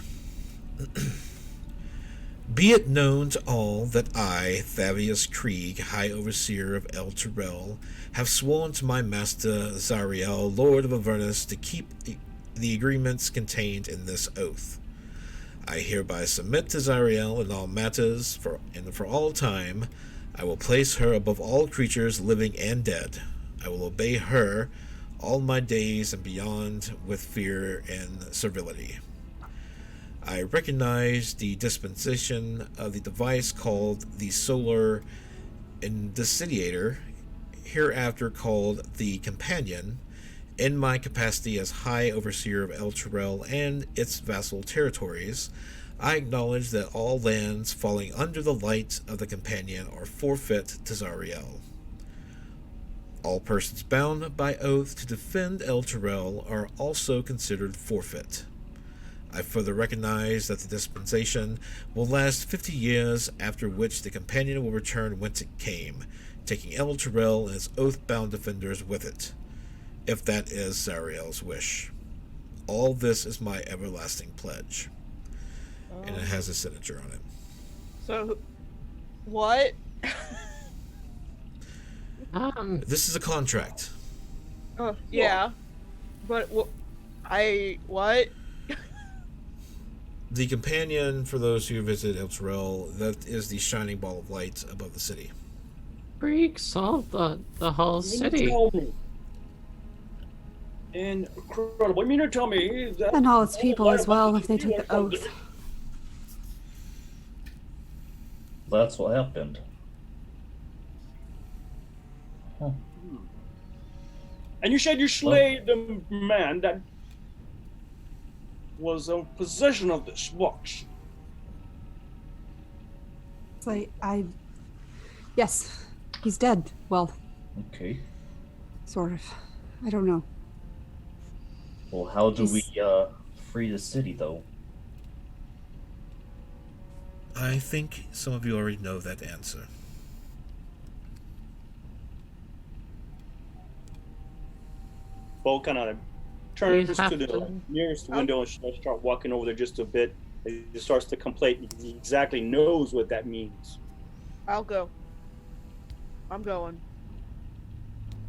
Be it known to all that I, Thavius Krieg, High Overseer of Elturel, have sworn to my master Zariel, Lord of Avernus, to keep the agreements contained in this oath. I hereby submit to Zariel in all matters, for all time. I will place her above all creatures, living and dead. I will obey her all my days and beyond with fear and servility. I recognize the dispensation of the device called the Solar Indiciator, hereafter called the Companion, in my capacity as High Overseer of Elturel and its vassal territories. I acknowledge that all lands falling under the light of the Companion are forfeit to Zariel. All persons bound by oath to defend Elturel are also considered forfeit. I further recognize that the dispensation will last 50 years, after which the Companion will return whence it came, taking Elturel and its oath-bound defenders with it, if that is Zariel's wish. All this is my everlasting pledge. And it has a signature on it. So, what? This is a contract. Oh, yeah. But, what? The Companion, for those who visit Elturel, that is the shining ball of light above the city. Freak solved the whole city. Tell me. Incredible. You mean to tell me that... And all its people as well, if they took the oath. That's what happened. Huh. And you said you slayed the man that was in possession of this box. It's like, yes, he's dead. Well, Okay. sort of. I don't know. Well, how do we He's- free the city, though? I think some of you already know that answer. Bo kind of turns We to have the to- nearest window and start walking over there just a bit. He starts to contemplate. He exactly knows what that means. I'll go. I'm going.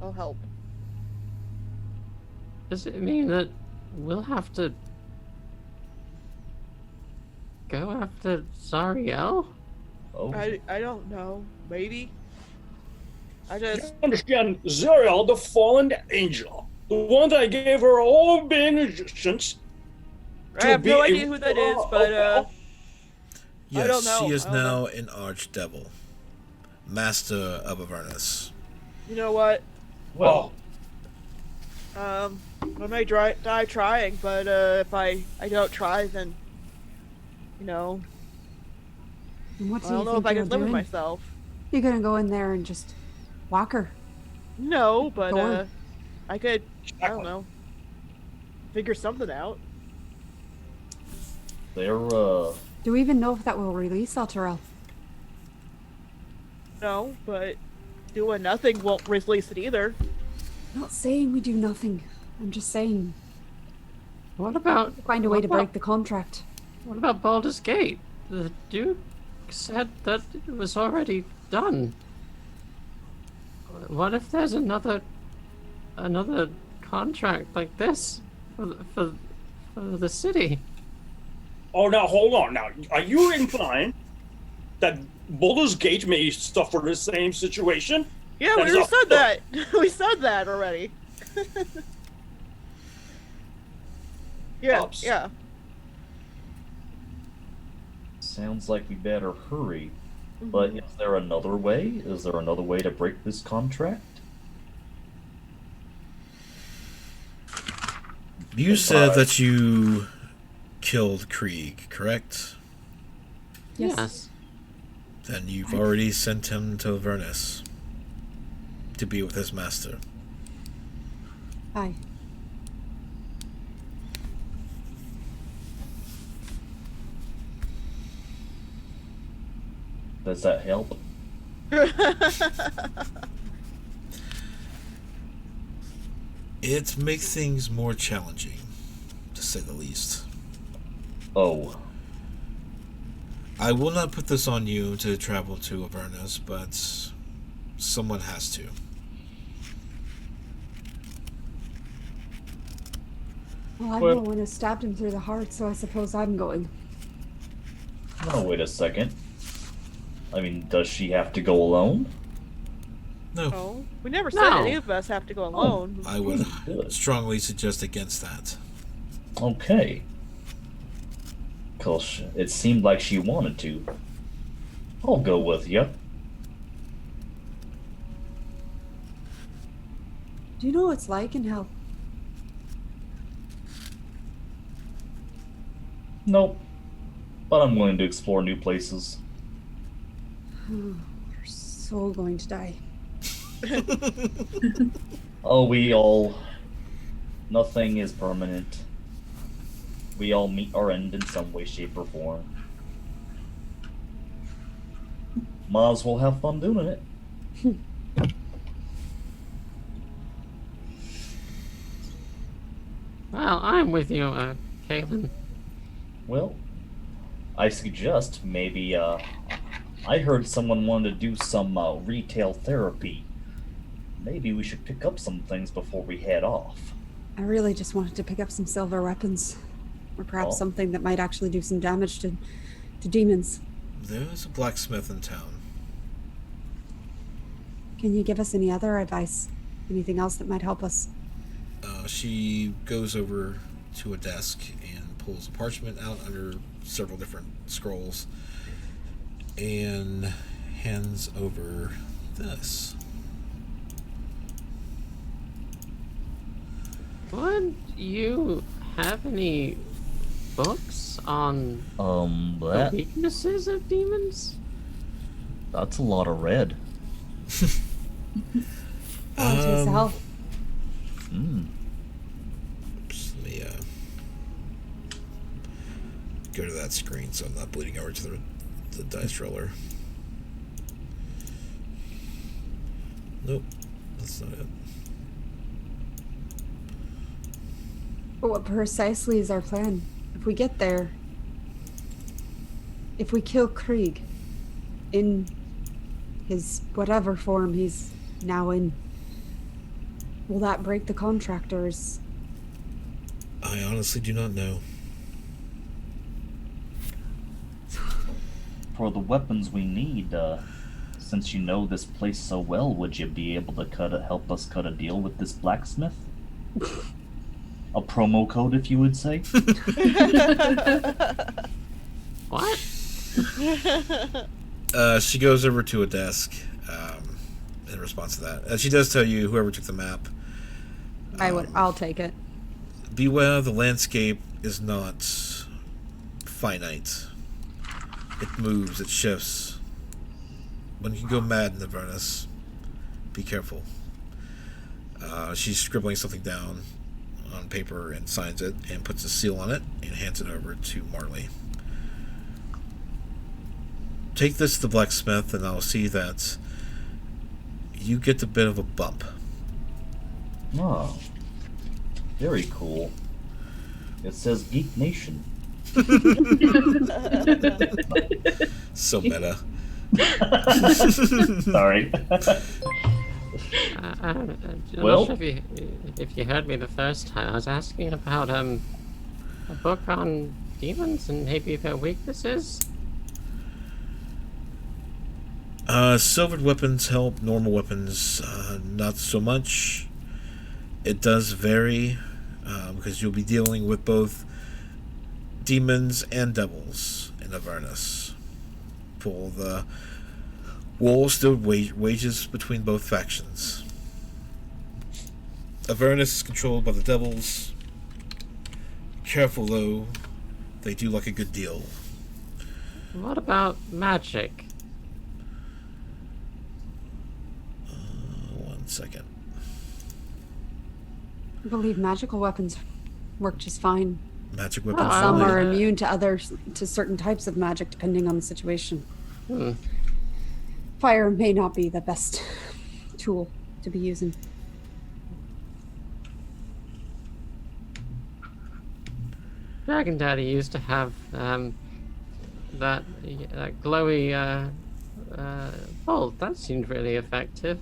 I'll help. Does it mean that we'll have to go after Zariel? Oh, I don't know. Maybe. I You just understand, Zariel, the fallen angel, the one that gave her all being existence. I have no be idea who that is, but Yes, don't know. she is now an archdevil. master of Avernus. You know what? Well, I may die trying, but if I don't try, then And what do I you don't know think if I you're can live with doing? myself. You're gonna go in there and just walk her. No, but Door. I could. I don't Exactly. know. Figure something out. they're Do we even know if that will release Alterel? No, but doing nothing won't release it either. I'm not saying we do nothing. I'm just saying What about find a way what to about- break the contract. What about Baldur's Gate? The Duke said that it was already done. What if there's another contract like this for the city? Oh, now hold on. Now, are you implying that Baldur's Gate may suffer the same situation? Yeah, That we is already a- said that. We said that already. Yeah, Ups. yeah. sounds like we better hurry. But is there another way? Is there another way to break this contract? You said Goodbye. that you killed Krieg, correct? Yes. Then you've already sent him to Avernus to be with his master. Aye. Does that help? It makes things more challenging, to say the least. Oh, I will not put this on you to travel to Avernus, but someone has to. Well, I'm Well- the one who stabbed him through the heart, so I suppose I'm going. oh, wait a second. I mean, does she have to go alone? No, No, we never said No. any of us have to go alone. I would Good. strongly suggest against that. Okay. Cause it seemed like she wanted to. I'll go with you. Do you know what it's like in hell? Nope. But I'm willing to explore new places. We're so going to die. Oh, we all. Nothing is permanent. We all meet our end in some way, shape, or form. Might as well have fun doing it. Well, I'm with you, Caitlin. Well, I suggest maybe, I heard someone wanted to do some retail therapy. Maybe we should pick up some things before we head off. I really just wanted to pick up some silver weapons. Or perhaps Oh. something that might actually do some damage to demons. There's a blacksmith in town. Can you give us any other advice? Anything else that might help us? She goes over to a desk and pulls a parchment out under several different scrolls and hands over this. Would you have any books on the That weaknesses of demons? that's a lot of red. Oh, to yourself. Just let me go to that screen so I'm not bleeding over to the dice roller. Nope, that's not it. But what precisely is our plan? If we get there, if we kill Krieg in his whatever form he's now in, will that break the contract, or is... I honestly do not know. For the weapons we need, since you know this place so well, would you be able to help us cut a deal with this blacksmith? A promo code, if you would say. What? She goes over to a desk, in response to that. She does tell you, whoever took the map, I'll take it. beware the landscape is not finite. It moves, it shifts. One can go mad in Avernus. Be careful. She's scribbling something down on paper and signs it and puts a seal on it and hands it over to Marley. Take this to the blacksmith and I'll see that you get a bit of a bump. Oh. Very cool. It says Geek Nation. So meta. Sorry. I'm Well- not sure if you heard me the first time. I was asking about a book on demons and maybe their weaknesses. Silvered weapons help, normal weapons not so much. It does vary because you'll be dealing with both demons and devils in Avernus. Pull the wool still wages between both factions. Avernus is controlled by the devils. Careful though, they do like a good deal. What about magic? 1 second. I believe magical weapons work just fine. Magic But weapons. some really? are immune to certain types of magic depending on the situation. Hmm. Fire may not be the best tool to be using. Dragon Daddy used to have that glowy bolt. That seemed really effective.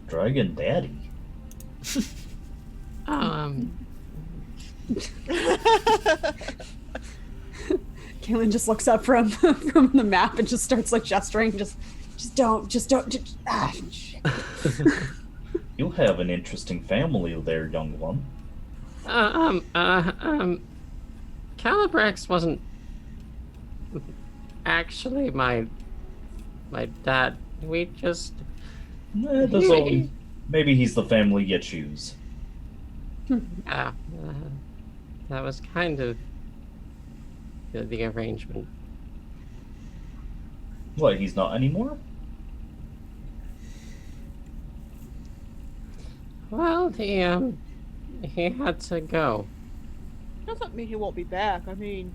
Dragon Daddy. Kaylin just looks up from from the map and just starts like gesturing. Just don't. Shit. You have an interesting family there, young one. Calibrex wasn't actually my dad. We just That's always, maybe he's the family you choose. that was kind of the arrangement. What, he's not anymore? Well, he had to go. Doesn't mean he won't be back. I mean,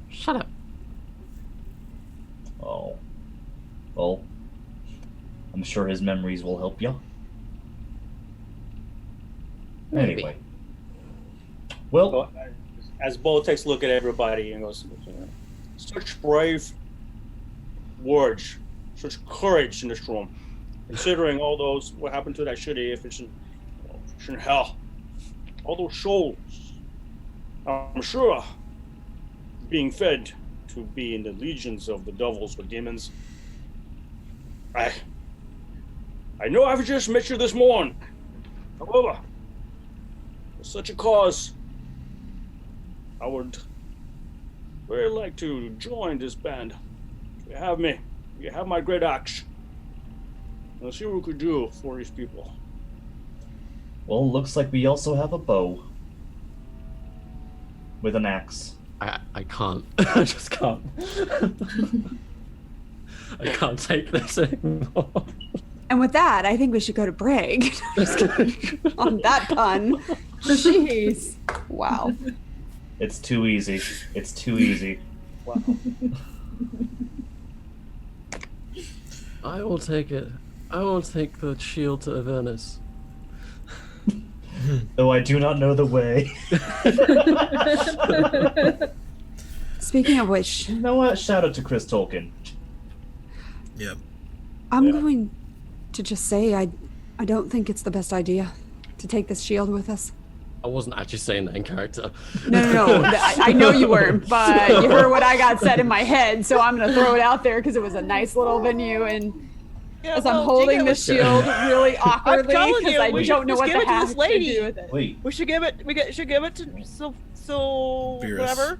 Shut up. Oh. Well, I'm sure his memories will help you. Maybe. Anyway. Well, So, as Bo takes a look at everybody and goes, such brave words, such courage in this room, considering all those, what happened to that shitty fish in hell, all those souls, I'm sure being fed to be in the legions of the devils or demons. I know I've just met you this morning. However, for such a cause, I would very like to join this band. You have me. You have my great axe. Let's see what we could do for these people. well, looks like we also have a bow. With an axe. I can't. I just can't. I can't take this anymore. And with that, I think we should go to Brig. Just kidding. On that pun. Jeez. Wow. It's too easy. It's too easy. Wow. I will take it. I will take the shield to Avernus. Though I do not know the way. Speaking of which, You know what? Shout out to Chris Tolkien. Yep. I'm Yeah. going to just say I don't think it's the best idea to take this shield with us. I wasn't actually saying that in character. No. I know you weren't, but you heard what I got said in my head, so I'm going to throw it out there because it was a nice little venue. And yeah, as I'm no, holding Jingo the was- shield really awkwardly telling because you, I we don't should know just what give the it to heck this lady. to do with it. Wait. We should give it. Should give it to Virus. whatever.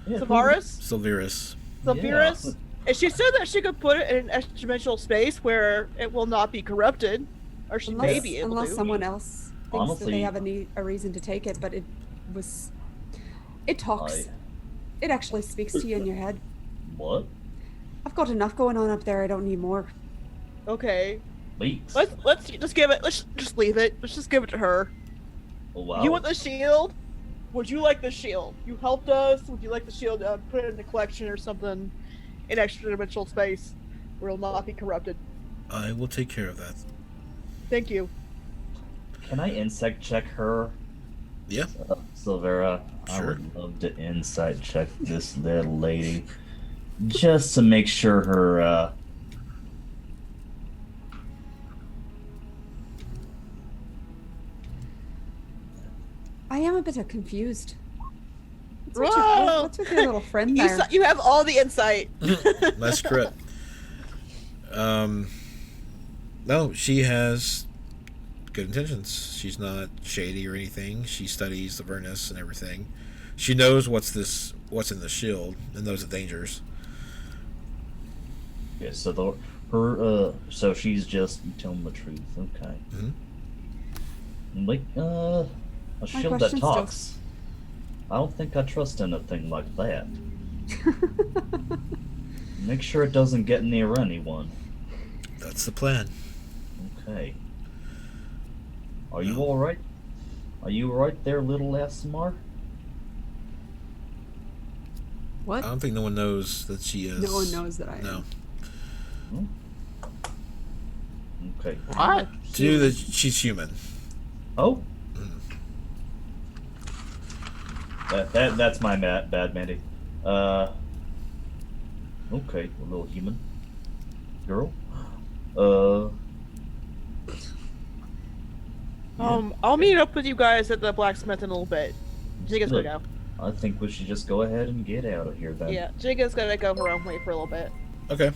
Yeah, Savaris. Silverus. Silvirus. And she said that she could put it in an extra-dimensional space where it will not be corrupted, or she may be able unless to. someone else thinks that they have a reason to take it, but it talks. It actually speaks to you in your head. What? I've got enough going on up there. I don't need more. Okay. Leaks. Let's just give it. Let's just leave it. Let's just give it to her. Oh, wow. You want the shield? Would you like the shield? You helped us. Would you like the shield? Put it in the collection or something, in extra-dimensional space, where it'll not be corrupted. I will take care of that. Thank you. Can I insect check her? Yeah. Silvera, Sure. I would love to insight check this little lady. Just to make sure her, I am a bit confused. Whoa! What's with your little friend there? You have all the insight. That's correct. No, she has good intentions. She's not shady or anything. She studies Avernus and everything. She knows what's in the shield and knows the dangers. yeah, so so she's just telling the truth, okay. Mm-hmm. Like, a shield that question still- talks. I don't think I trust anything like that. Make sure it doesn't get near anyone. That's the plan. Okay. Are you alright? Are you alright there, little Asmar? What? I don't think no one knows that she is. No one knows that I am. No. Okay. What? Do that she's human. Oh? That's my bad, Mandy. Okay, a little human girl. I'll meet up with you guys at the blacksmith in a little bit. Jigga's gonna go. I think we should just go ahead and get out of here then. Yeah, Jigga's gonna go her own way for a little bit. Okay.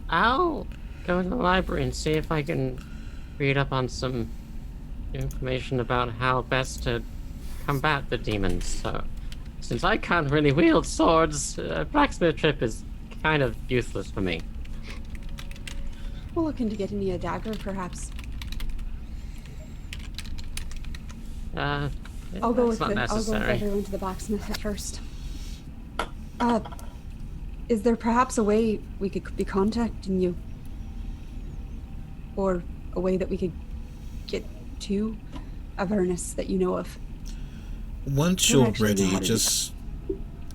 I'll go to the library and see if I can read up on some information about how best to combat the demons. So, since I can't really wield swords, a blacksmith trip is kind of useless for me. We'll look into getting you a dagger, perhaps. I'll go with not necessary. everyone to the blacksmith at first. Is there perhaps a way we could be contacting you? Or a way that we could get to Avernus that you know of? Once I don't you're actually know ready, how to do just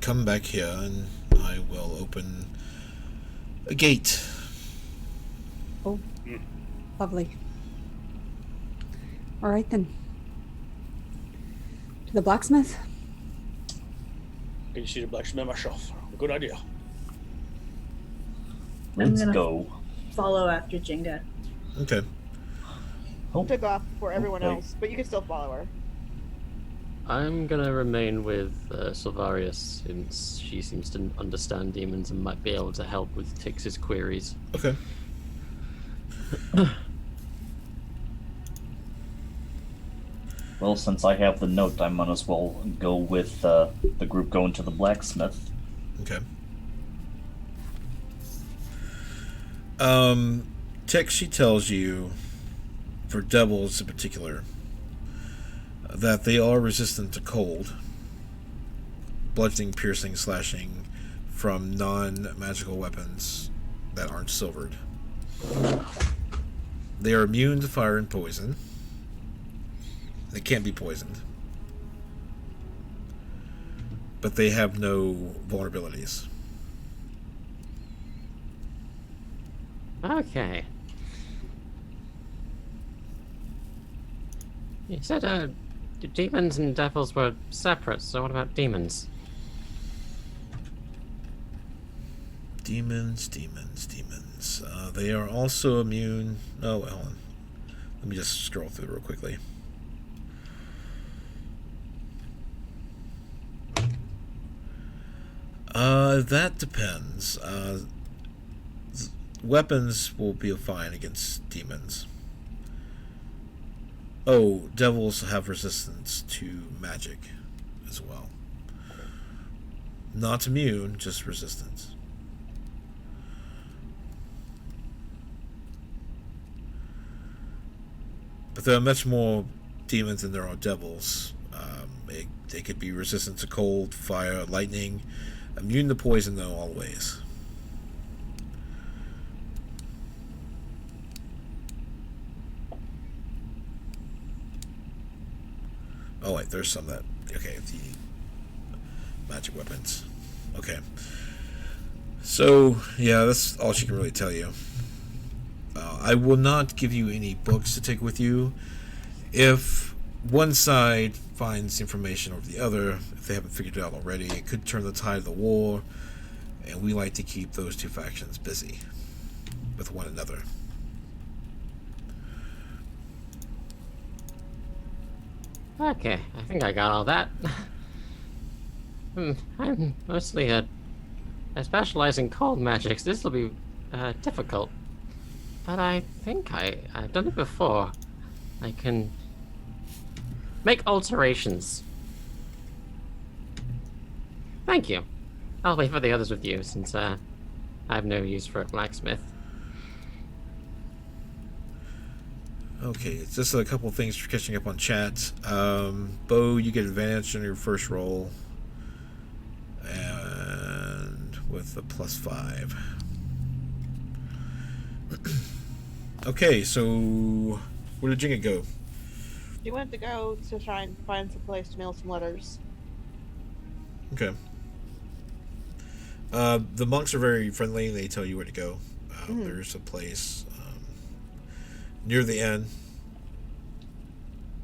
come back here and I will open a gate. Oh, lovely. All right then. To the blacksmith? Can you see the blacksmith myself? Good idea. Let's gonna- go. Follow after Jenga. Okay. Oh, Took off for everyone Okay. else, but you can still follow her. I'm gonna remain with Silvarius, since she seems to understand demons and might be able to help with Tix's queries. Okay. well, since I have the note, I might as well go with the group going to the blacksmith. Okay. Tix, she tells you, for devils in particular, that they are resistant to cold, bludgeoning, piercing, slashing from non-magical weapons that aren't silvered. They are immune to fire and poison. They can't be poisoned. But they have no vulnerabilities. Okay. You said demons and devils were separate, so what about demons? Demons. They are also immune. Oh, well, hold on. Let me just scroll through real quickly. That depends. Weapons will be fine against demons. Oh, devils have resistance to magic as well. Not immune, just resistance. there are much more demons than there are devils. They could be resistant to cold, fire, lightning, immune to poison, though, always. Oh, wait, there's some that... Okay, the magic weapons. Okay. So, yeah, that's all she can really tell you. I will not give you any books to take with you. If one side finds information over the other, if they haven't figured it out already, it could turn the tide of the war, and we like to keep those two factions busy with one another. Okay, I think I got all that. I'm mostly I specialize in cold magics. This will be difficult. But I think I've done it before. I can make alterations. Thank you. I'll wait for the others with you, since I have no use for a blacksmith. Okay, it's just a couple things for catching up on chat. Bo, you get advantage on your first roll. And with a +5. Okay, so where did Jinga go? She went to go to try and find some place to mail some letters. Okay. The monks are very friendly. They tell you where to go. There's a place near the end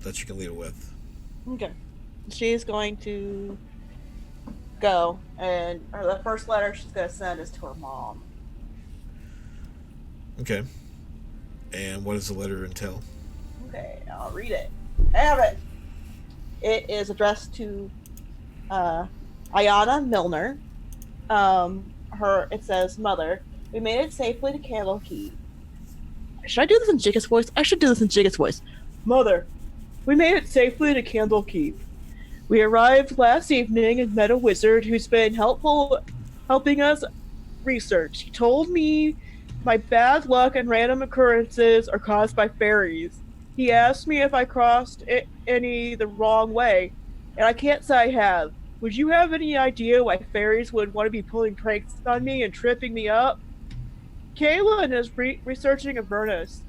that you can leave it with. Okay. She's going to go, and the first letter she's going to send is to her mom. Okay. And what does the letter entail? Okay, I'll read it. I have it. It is addressed to Ayana Milner. It says, "Mother, we made it safely to Candlekeep." Should I do this in Jigga's voice? I should do this in Jigga's voice. "Mother, we made it safely to Candlekeep. We arrived last evening and met a wizard who's been helping us research. He told me my bad luck and random occurrences are caused by fairies. He asked me if I crossed any the wrong way, and I can't say I have. Would you have any idea why fairies would want to be pulling pranks on me and tripping me up? Kaylin is researching Avernus.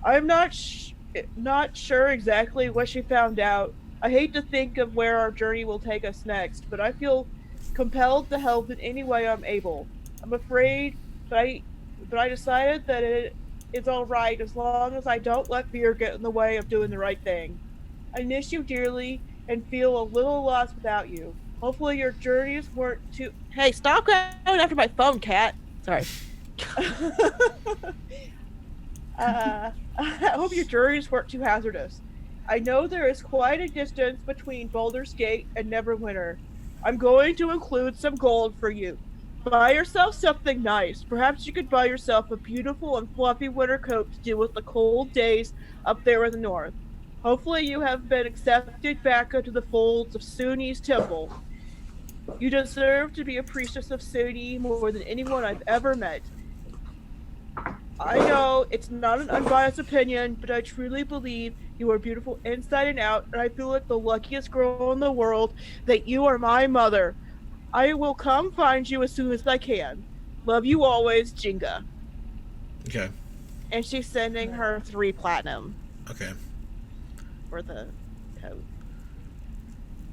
I'm not sure exactly what she found out. I hate to think of where our journey will take us next, but I feel compelled to help in any way I'm able. I'm afraid, but I decided that it's all right as long as I don't let fear get in the way of doing the right thing. I miss you dearly and feel a little lost without you. Hopefully your journeys weren't too... Hey, stop going after my phone, cat. Sorry. I hope your journeys weren't too hazardous. I know there is quite a distance between Baldur's Gate and Neverwinter. I'm going to include some gold for you. Buy yourself something nice. Perhaps you could buy yourself a beautiful and fluffy winter coat to deal with the cold days up there in the north. Hopefully you have been accepted back into the folds of Suni's temple. You deserve to be a priestess of Suni more than anyone I've ever met. I know it's not an unbiased opinion, but I truly believe you are beautiful inside and out, and I feel like the luckiest girl in the world that you are my mother. I will come find you as soon as I can. Love you always, Jinga." Okay. And she's sending her 3 platinum Okay. for the coat.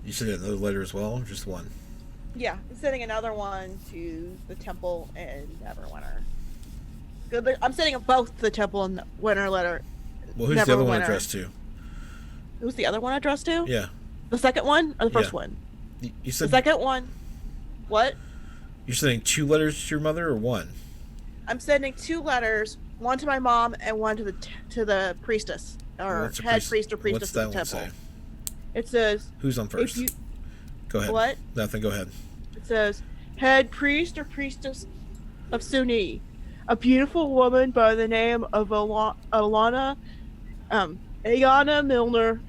You said another letter as well, or just one? Yeah, I'm sending another one to the temple in Neverwinter. I'm sending them both to the temple in Winter letter. Well, who's the other one addressed to? Who's the other one addressed to? Yeah. The second one or the first Yeah. one? You said The second one. What? you're sending 2 letters to your mother, or 1? I'm sending 2 letters, one to my mom and one to the priestess or What's the head priest or What's priestess that of the one temple. say? It says, Who's on first? Go ahead. What? Nothing. Go ahead. It says, head priest or priestess of Suni, a beautiful woman by the name of Ayana Milner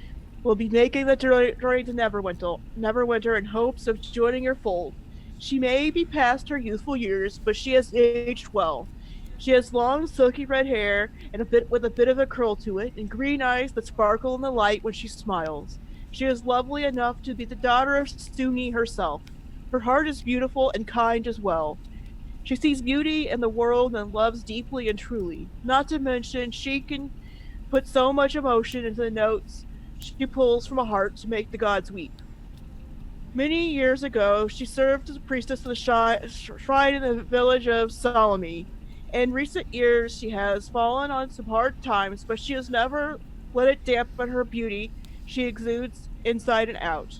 will be making the journey to Neverwinter in hopes of joining your fold. She may be past her youthful years, but she has aged well. She has long, silky red hair and with a bit of a curl to it, and green eyes that sparkle in the light when she smiles. She is lovely enough to be the daughter of Suni herself. Her heart is beautiful and kind as well. She sees beauty in the world and loves deeply and truly. Not to mention, she can put so much emotion into the notes she pulls from a heart to make the gods weep. Many years ago, she served as a priestess of the shrine in the village of Salome. In recent years, she has fallen on some hard times, but she has never let it dampen her beauty she exudes inside and out.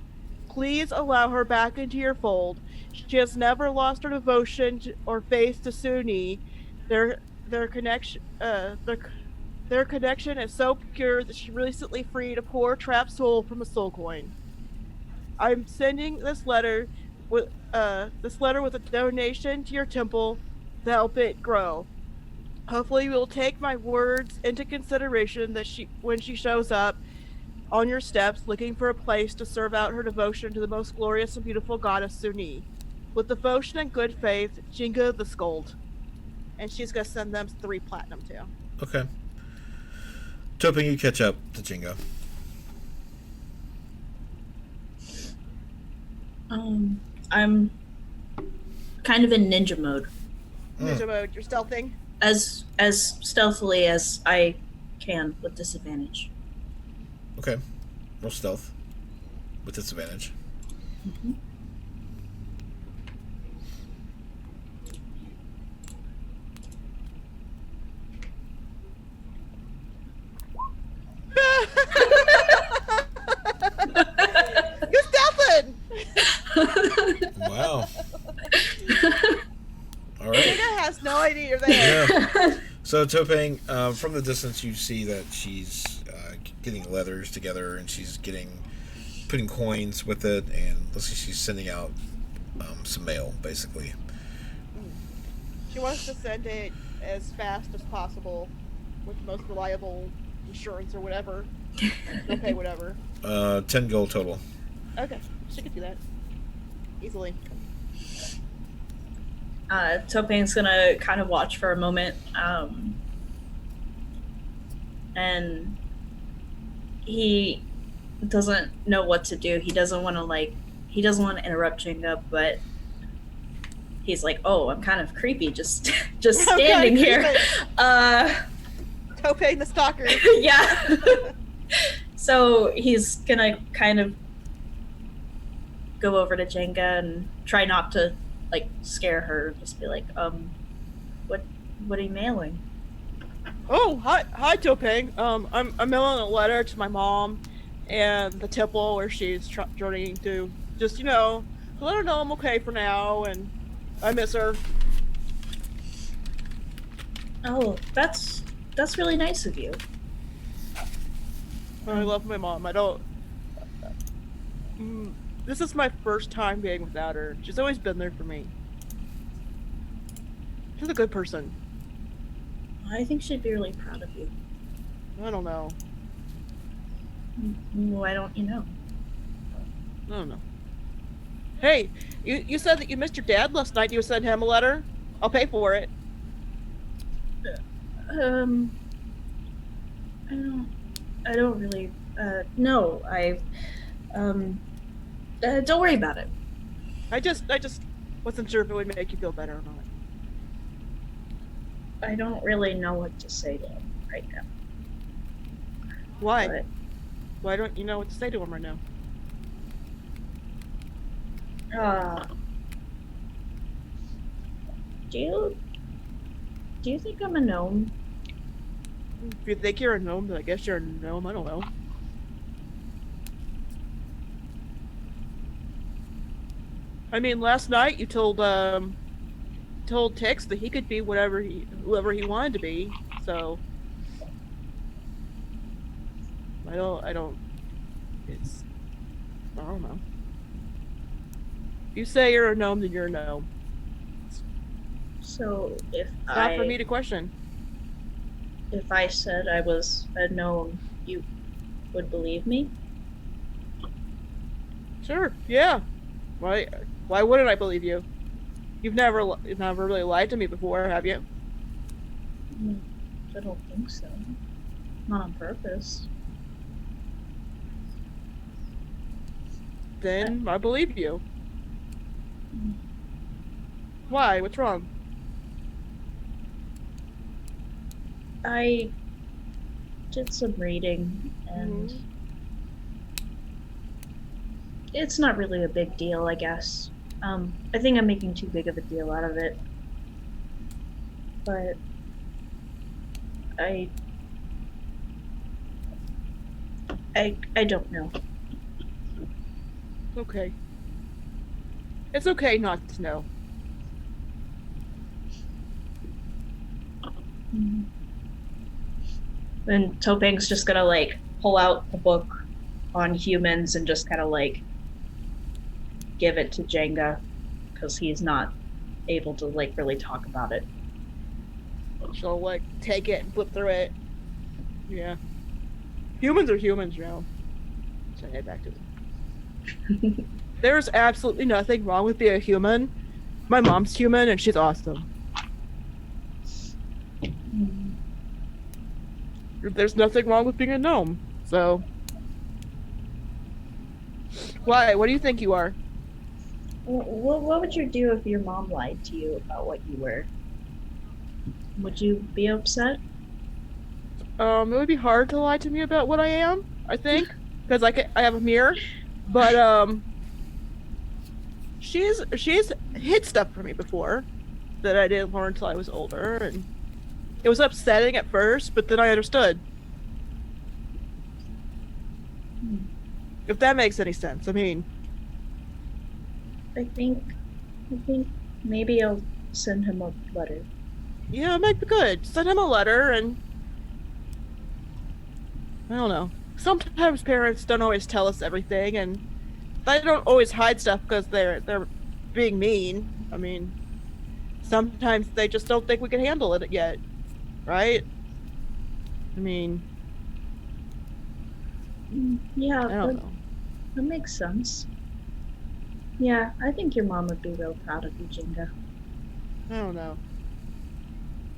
Please allow her back into your fold. She has never lost her devotion or faith to Suni. Their connection, their connection is so pure that she recently freed a poor trapped soul from a soul coin. I'm sending this letter with a donation to your temple to help it grow. Hopefully you will take my words into consideration that when she shows up on your steps looking for a place to serve out her devotion to the most glorious and beautiful goddess Suni. With devotion and good faith, Jinga the Scold. And she's gonna send them 3 platinum too. Okay. Hoping you catch up to Jingo. I'm kind of in ninja mode. Ninja mode, you're stealthing? As stealthily as I can with disadvantage. Okay. Roll stealth with disadvantage. Mm-hmm. You're stealthing! Wow. All right. Jinga has no idea you're there. Yeah. So Topeng, from the distance, you see that she's getting leathers together, and she's putting coins with it, and looks like she's sending out some mail, basically. She wants to send it as fast as possible with the most reliable insurance or whatever. Okay, whatever. 10 gold total. Okay, she could do that easily. Topeng's gonna kind of watch for a moment, and he doesn't know what to do. He doesn't want to interrupt Jinga, but he's like, "Oh, I'm kind of creepy, just standing here." Topeng the stalker. Yeah. So he's gonna kind of go over to Jenga and try not to scare her. Just be like, what are you mailing? Oh, hi, Topeng. I'm mailing a letter to my mom and the temple where she's journeying to. Just to let her know I'm okay for now and I miss her. Oh, that's really nice of you. I love my mom. I don't. This is my first time being without her. She's always been there for me. She's a good person. I think she'd be really proud of you. I don't know. Why don't you know? I don't know. Hey, you said that you missed your dad last night. You sent him a letter? I'll pay for it. I don't really, no, don't worry about it. I just wasn't sure if it would make you feel better or not. I don't really know what to say to him right now. Why? But Why don't you know what to say to him right now? Do you think I'm a gnome? If you think you're a gnome, then I guess you're a gnome. I don't know. I mean, last night you told Tex that he could be whoever he wanted to be. So I don't know. If you say you're a gnome, then you're a gnome. So It's not for me to question. If I said I was a gnome, you would believe me? Sure. Yeah. Why wouldn't I believe you? You've never really lied to me before, have you? I don't think so. Not on purpose. Then I believe you. Why? What's wrong? I did some reading, and it's not really a big deal, I guess. I think I'm making too big of a deal out of it. But I don't know. Okay. It's okay not to know. Then Topang's just gonna like pull out the book on humans and just kind of like give it to Jenga because he's not able to like really talk about it. She'll like take it and flip through it. Yeah. Humans are humans, you know. So I head back to them. There's absolutely nothing wrong with being a human. My mom's human and she's awesome. There's nothing wrong with being a gnome. So why? What do you think you are? What would you do if your mom lied to you about what you were? Would you be upset? It would be hard to lie to me about what I am, I think, because I have a mirror, but she's hid stuff from me before that I didn't learn until I was older, and it was upsetting at first, but then I understood. If that makes any sense. I mean, I think maybe I'll send him a letter. yeah, it might be good. Send him a letter, and I don't know. Sometimes parents don't always tell us everything, and they don't always hide stuff because they're being mean. I mean, sometimes they just don't think we can handle it yet, right? I mean, Yeah, I don't know. that makes sense. Yeah, I think your mom would be real proud of you, Jenga. I don't know.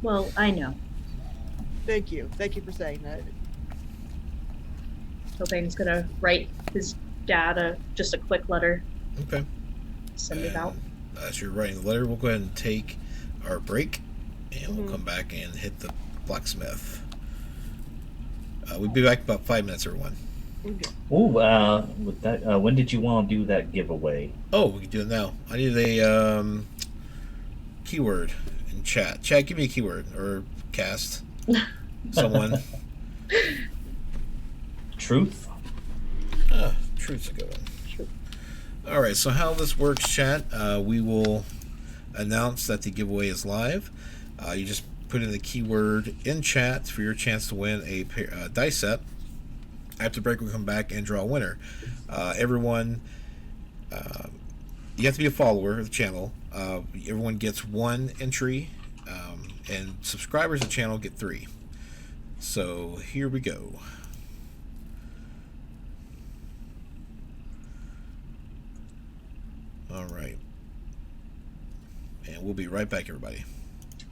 Well, I know. Thank you. Thank you for saying that. Topang's gonna write his dad just a quick letter. Okay. Send it out. As you're writing the letter, we'll go ahead and take our break, and we'll come back and hit the blacksmith. We'll be back in about 5 minutes, everyone. Okay. Oh, with that, when did you want to do that giveaway? Oh, we can do it now. I need a keyword in chat. Chat, give me a keyword or cast. Someone. Truth. Truth's a good one. All right. So how this works, chat? We will announce that the giveaway is live. You just put in the keyword in chat for your chance to win a dice set. After the break, we'll come back and draw a winner. Everyone, you have to be a follower of the channel. Everyone gets 1 entry, and subscribers to the channel get 3. So here we go. All right. And we'll be right back, everybody.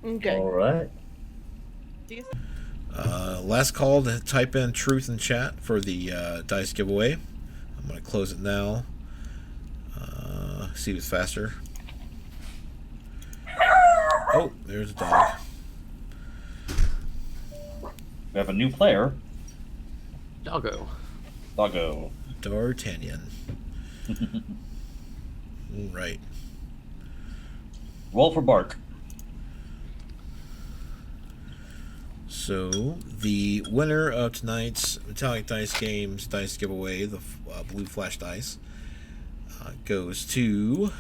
Okay. All right. Last call to type in truth in chat for the dice giveaway. I'm going to close it now. See who's faster. Oh, there's a dog. We have a new player. Doggo. Doggo. D'Artagnan. Right. Roll for bark. So the winner of tonight's Metallic Dice Games dice giveaway, the blue flash dice, goes to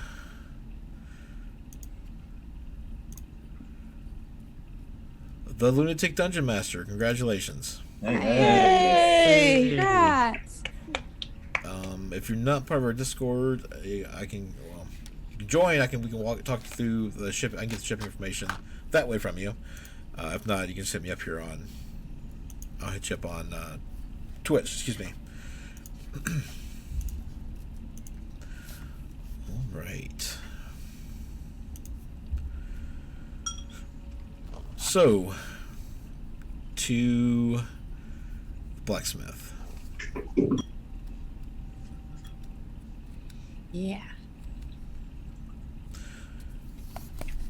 the Lunatic Dungeon Master. Congratulations. Hey, congrats. If you're not part of our Discord, I can join. We can talk through the ship. I can get the shipping information that way from you. If not, you can just hit me up here on. I'll hit you up on Twitch. Excuse me. All right. So, to blacksmith. Yeah.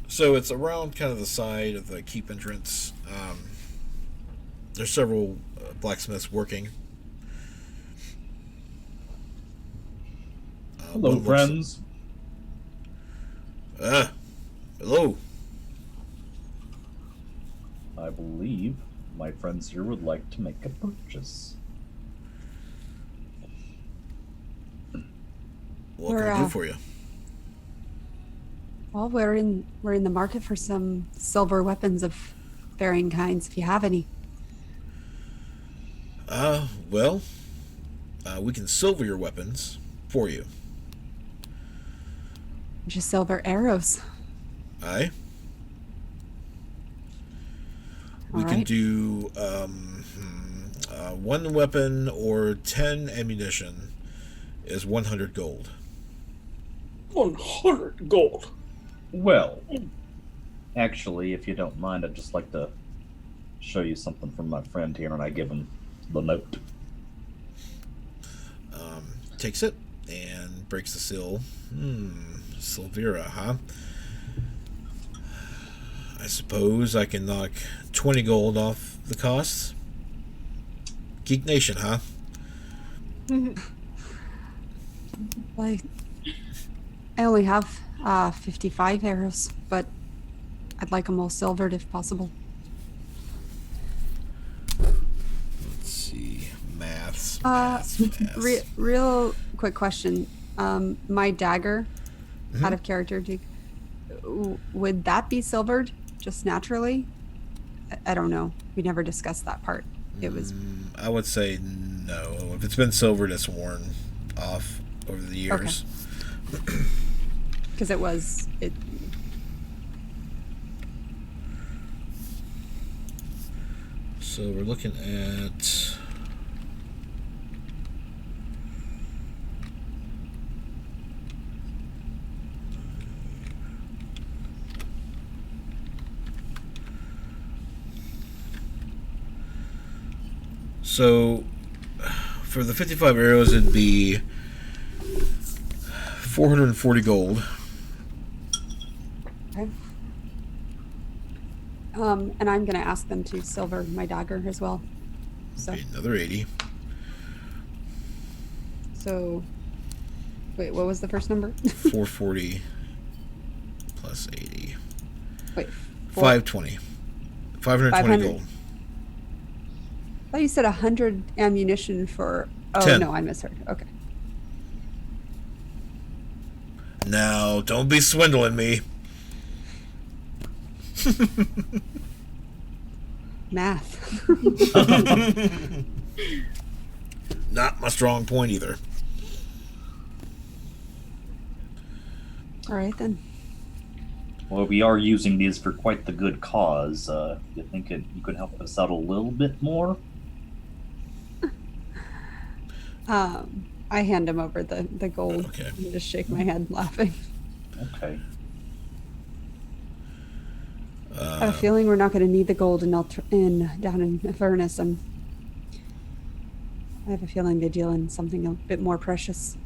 So it's around kind of the side of the keep entrance. There's several blacksmiths working. Hello, one looks- friends. Hello. I believe my friends here would like to make a purchase. What can I do for you? Well, we're in the market for some silver weapons of varying kinds, if you have any. Well, we can silver your weapons for you. Just silver arrows. Aye. We All can right. do one weapon or 10 ammunition is 100 gold. 100 gold. Well, actually, if you don't mind, I'd just like to show you something from my friend here, and I give him the note. Takes it and breaks the seal. Silvera, huh? I suppose I can knock 20 gold off the cost. Geek Nation, huh? Like, I only have 55 arrows, but I'd like them all silvered if possible. Let's see. Maths. Real quick question. My dagger, out of character, would that be silvered just naturally? I don't know. We never discussed that part. It was. I would say no. If it's been silvered, it's worn off over the years. Because it. So we're looking at. So, for the 55 arrows, it'd be 440 gold. Okay. And I'm gonna ask them to silver my dagger as well. So, Be another 80. wait, what was the first number? 440 plus 80. Wait, 520. 520 500. gold. I thought you said 100 ammunition for. Oh 10. no, I misheard. Okay. Now, don't be swindling me. Math. Not my strong point either. All right then. Well, we are using these for quite the good cause. You think you could help us out a little bit more? I hand him over the gold Okay. and just shake my head laughing. Okay. I have a feeling we're not going to need the gold down in Avernus. I have a feeling they deal in something a bit more precious.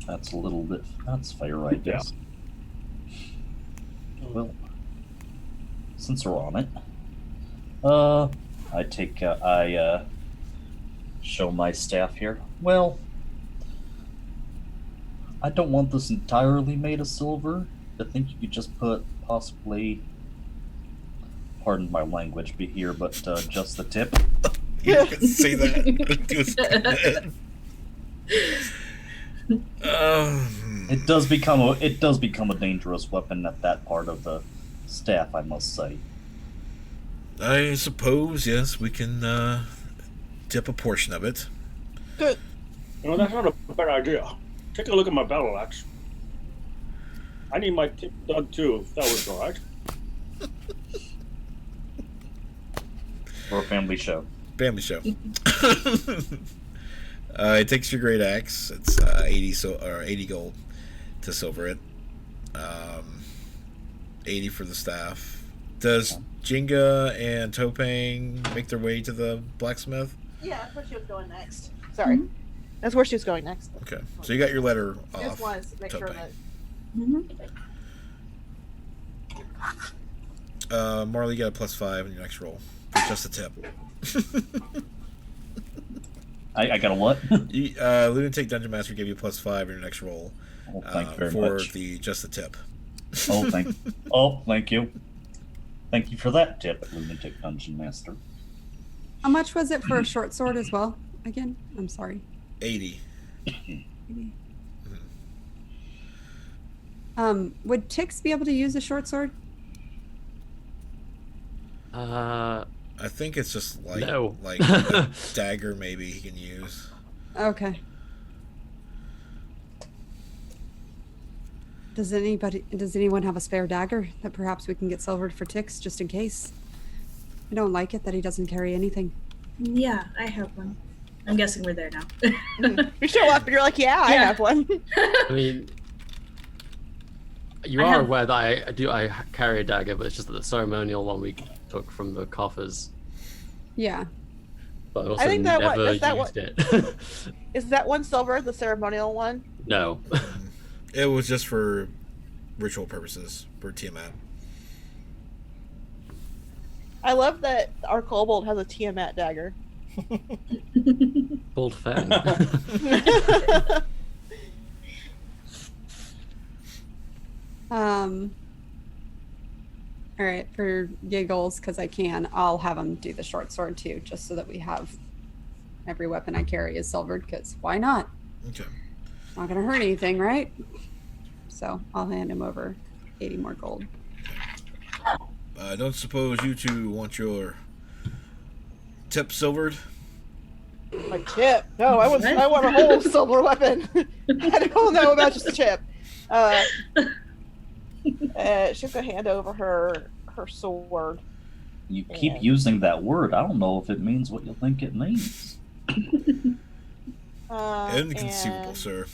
That's fair, I guess. Well, since we're on it, I show my staff here. Well, I don't want this entirely made of silver. I think you could just put possibly, pardon my language, but just the tip. You can say that. Do his head. It does become a dangerous weapon at that part of the staff, I must say. I suppose, yes, we can tip a portion of it. Good. That's not a bad idea. Take a look at my battle axe. I need my tip done too, if that was alright. For a family show. Family show. It takes your great axe. It's 80 gold. to silver it. 80 for the staff. Does Jinga and Topang make their way to the blacksmith? Yeah, that's where she was going next. Sorry. That's where she was going next. Okay, so you got your letter off. Just wanted to make sure Topang. Mm-hmm. Marley, you got a +5 in your next roll for just a tip. I got a what? Lunatic Dungeon Master gave you a +5 in your next roll. Oh, thank you very for much. the just the tip. Thank you. Thank you for that tip, Lunatic Dungeon Master. How much was it for a short sword as well? Again, I'm sorry. 80. Would Tix be able to use a short sword? I think it's just like No. like a dagger maybe he can use. Okay. Does anyone have a spare dagger that perhaps we can get silvered for Tix just in case? I don't like it that he doesn't carry anything. Yeah, I have one. I'm guessing we're there now. You show up and you're like, yeah, I have one. I mean, you I are have- aware that I carry a dagger, but it's just the ceremonial one we took from the coffers. Yeah. But I also think that never is that used it. Is that one silver, the ceremonial one? No. It was just for ritual purposes for Tiamat. I love that our kobold has a Tiamat dagger. Bald fang. All right, for giggles, because I can, I'll have him do the short sword too, just so that we have every weapon I carry is silvered, because why not? Okay. Not gonna hurt anything, right? So I'll hand him over 80 more gold. I don't suppose you two want your tip silvered? My chip? No, I want a whole silver weapon. I don't know about just a chip. She's gonna hand over her sword. You keep using that word. I don't know if it means what you think it means. Inconceivable, and sir.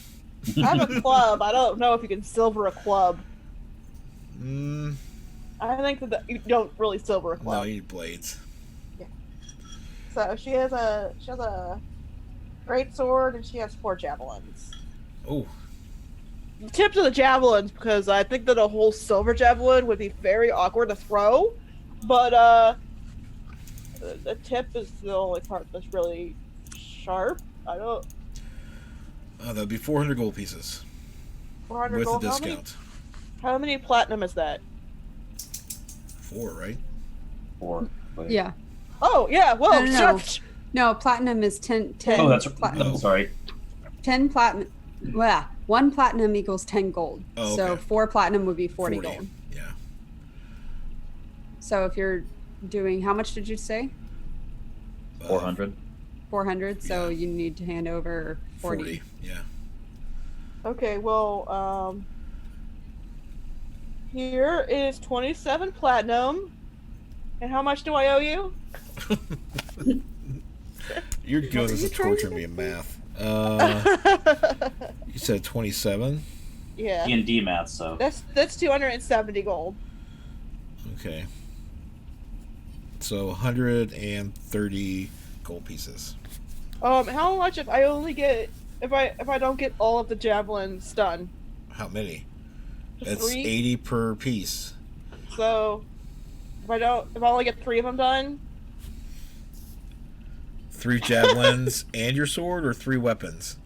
I have a club. I don't know if you can silver a club. I think that you don't really silver a No, club. you need blades. So she has a great sword and she has 4 javelins. Oh, The tips of the javelins, because I think that a whole silver javelin would be very awkward to throw, but the tip is the only part that's really sharp. I don't. that'd be 400 gold pieces 400 with gold. a discount. How many platinum is that? 4, right? Or wait. Yeah. Oh yeah. Whoa. No. Sure. No, platinum is 10. Oh, that's platinum. I'm sorry. 10 platinum. Well, 1 platinum equals 10 gold. Oh, So okay. 4 platinum would be 40 gold. Yeah. So if you're doing, how much did you say? 400. 400. So Yeah. you need to hand over 40. 40. Yeah. Okay. Well. Here is 27 platinum. And how much do I owe you? You're good are as you a trying to torture me get in math. You said 27? Yeah. D&D math, so. That's 270 gold. Okay. So 130 gold pieces. How much if I only get if I don't get all of the javelins done? How many? Just It's 3? 80 per piece. So if I only get 3 of them done, 3 javelins and your sword, or 3 weapons?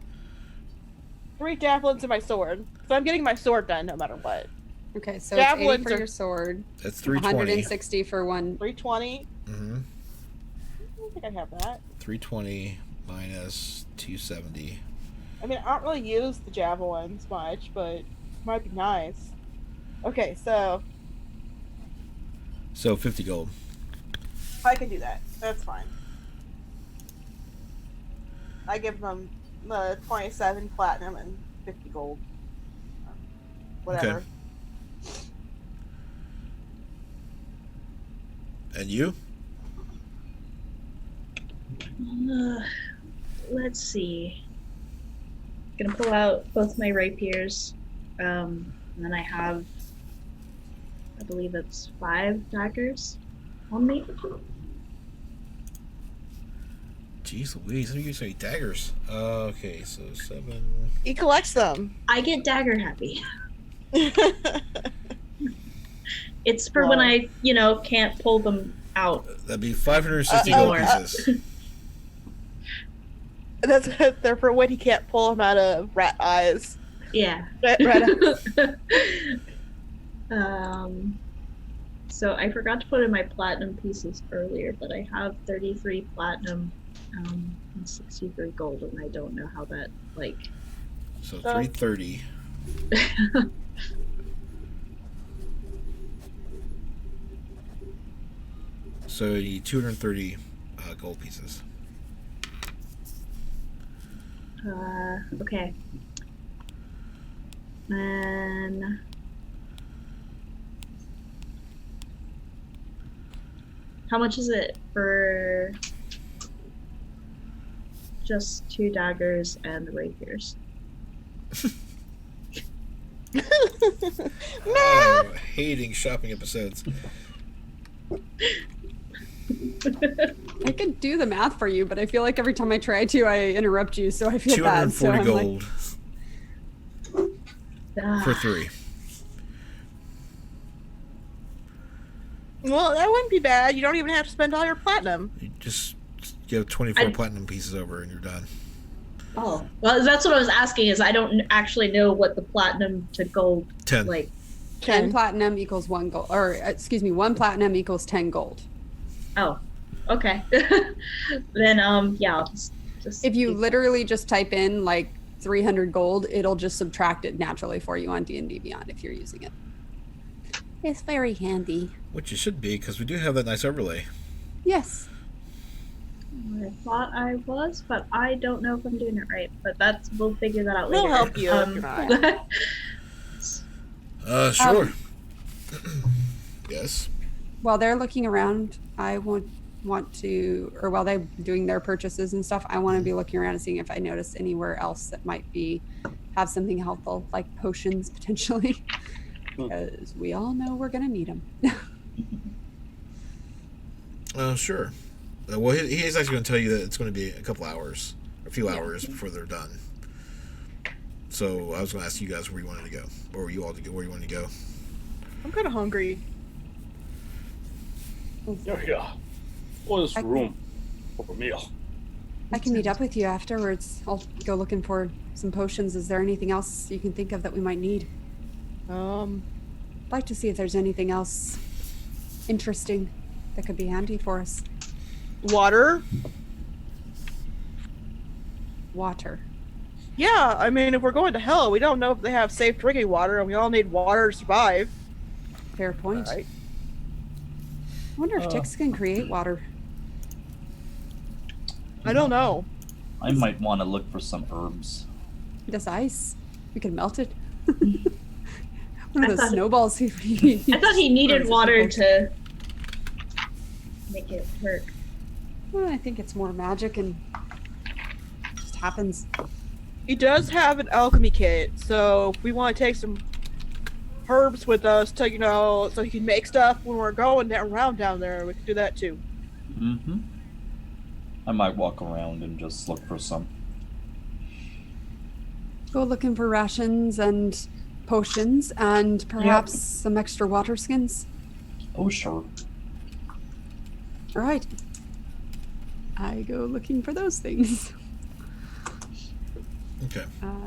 3 javelins and my sword. So I'm getting my sword done no matter what. Okay, so it's 80 Javelins for are- your sword, That's 320. 160 for one. 320. Mm-hmm. I don't think I have that. 320 minus 270. I mean, I don't really use the javelins much, but it might be nice. Okay, so So 50 gold. I can do that. That's fine. I give them the 27 platinum and 50 gold. Whatever. Okay. And you? Let's see. Gonna pull out both my rapiers. And then I have I believe it's 5 daggers on me. Jeez Louise, I use any daggers. Okay, so 7. He collects them. I get dagger happy. It's for when I, can't pull them out. That'd be 560 gold pieces. That's they're for when he can't pull them out of rat eyes. Yeah. Rat So I forgot to put in my platinum pieces earlier, but I have 33 platinum and 63 gold, and I don't know how that, So 330. So you need 230 gold pieces. Okay. And how much is it for just 2 daggers and the rapiers? Oh, hating shopping episodes. I could do the math for you, but I feel like every time I try to, I interrupt you, so I feel bad. So 240 I'm gold Ah, for 3. Well, that wouldn't be bad. You don't even have to spend all your platinum. You just give 24 platinum pieces over and you're done. oh, well, that's what I was asking. Is I don't actually know what the platinum to gold 10. 10 platinum equals 1 gold, or excuse me, 1 platinum equals 10 gold. Oh, okay. Then yeah, I'll just If you literally just type in 300 gold, it'll just subtract it naturally for you on D&D Beyond if you're using it. It's very handy. Which it should be, because we do have that nice overlay. Yes. I thought I was, but I don't know if I'm doing it right. But we'll figure that out later. We'll help you if you're not. Sure. Yes. While they're looking around, I want to, or while they're doing their purchases and stuff, I want to be looking around and seeing if I notice anywhere else that might have something helpful, like potions potentially, because we all know we're gonna need them. Sure. Well, he's actually going to tell you that it's going to be a couple hours, a few hours before they're done. So I was going to ask you guys where you wanted to go, or you all to go where you wanted to go. I'm kind of hungry. Yeah. What is room for a meal? I can meet up with you afterwards. I'll go looking for some potions. Is there anything else you can think of that we might need? I'd like to see if there's anything else interesting that could be handy for us. Water. Water. Yeah, I mean, if we're going to hell, we don't know if they have safe drinking water, and we all need water to survive. Fair point. Right. I wonder if ticks can create water. I don't know. I might want to look for some herbs. This ice, we could melt it. One of those snowballs. I thought he needed water to make it work. Well, I think it's more magic and just happens. He does have an alchemy kit, so if we want to take some herbs with us to, so he can make stuff when we're going around down there, we can do that too. Mm-hmm. I might walk around and just look for some. Go looking for rations and potions and perhaps some extra water skins. Oh, sure. All right. I go looking for those things. Okay.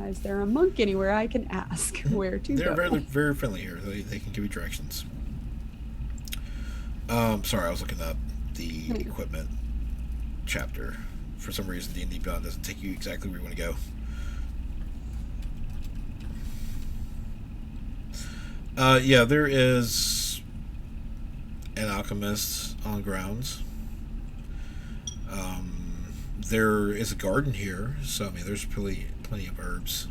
Is there a monk anywhere I can ask where to They're go? very, very friendly here. They can give you directions. Sorry, I was looking up the equipment chapter. For some reason, D&D Beyond doesn't take you exactly where you want to go. Yeah, there is an alchemist on grounds. There is a garden here, so I mean, there's plenty of herbs.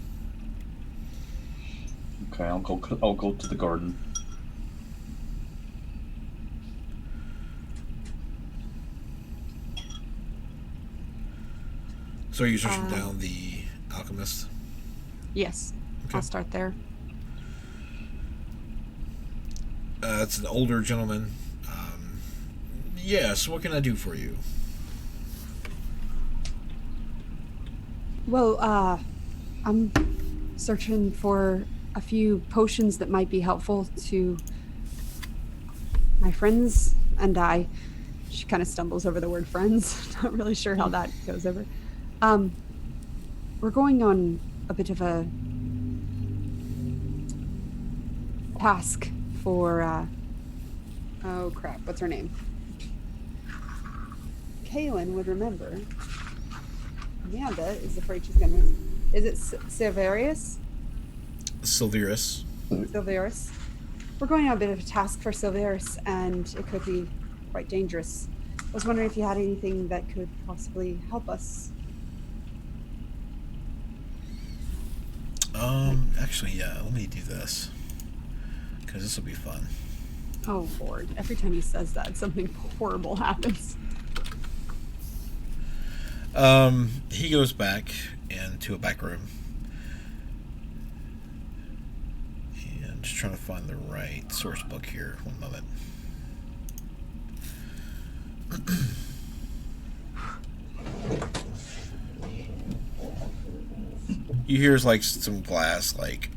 Okay, I'll go to the garden. So are you searching down the alchemist? Yes. Okay. I'll start there. It's an older gentleman. Yes, what can I do for you? Well, I'm searching for a few potions that might be helpful to my friends and I. She kind of stumbles over the word friends. Not really sure how that goes over. We're going on a bit of a task for, oh crap, what's her name? Kaylin would remember. Amanda is afraid she's gonna. Is it Silverius? Silverus. Silverius. We're going on a bit of a task for Silverius, and it could be quite dangerous. I was wondering if you had anything that could possibly help us. Actually, yeah, let me do this. Because this will be fun. Oh, Lord. Every time he says that, something horrible happens. He goes back into a back room. And just trying to find the right source book here. One moment. You hear like some glass like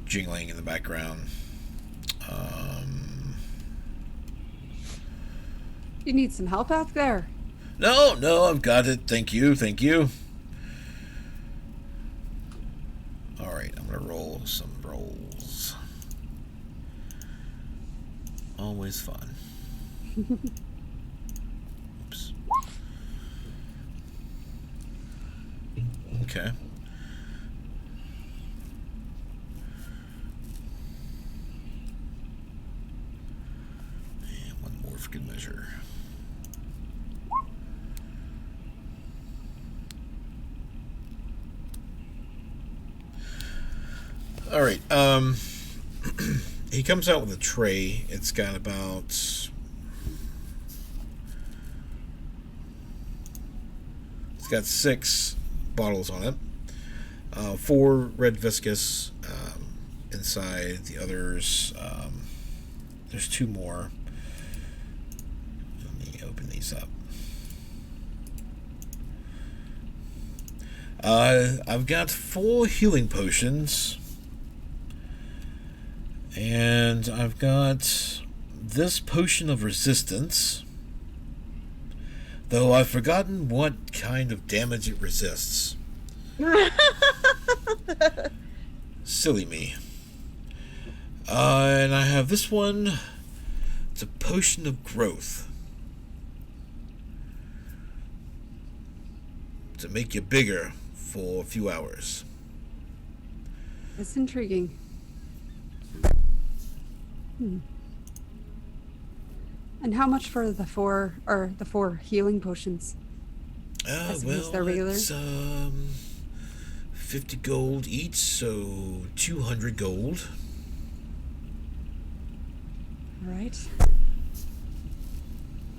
jingling in the background. You need some help out there? No, I've got it. Thank you. Alright, I'm gonna roll some rolls. Always fun. Oops. Okay. And one more for good measure. All right. He comes out with a tray. It's got about it's got 6 bottles on it. 4 red viscous inside. The others, there's 2 more. Let me open these up. I've got 4 healing potions. And I've got this potion of resistance. Though I've forgotten what kind of damage it resists. Silly me. And I have this one. It's a potion of growth. To make you bigger for a few hours. It's intriguing. And how much for the 4 healing potions? Well, they're regular? it's 50 gold each, so 200 gold. All right.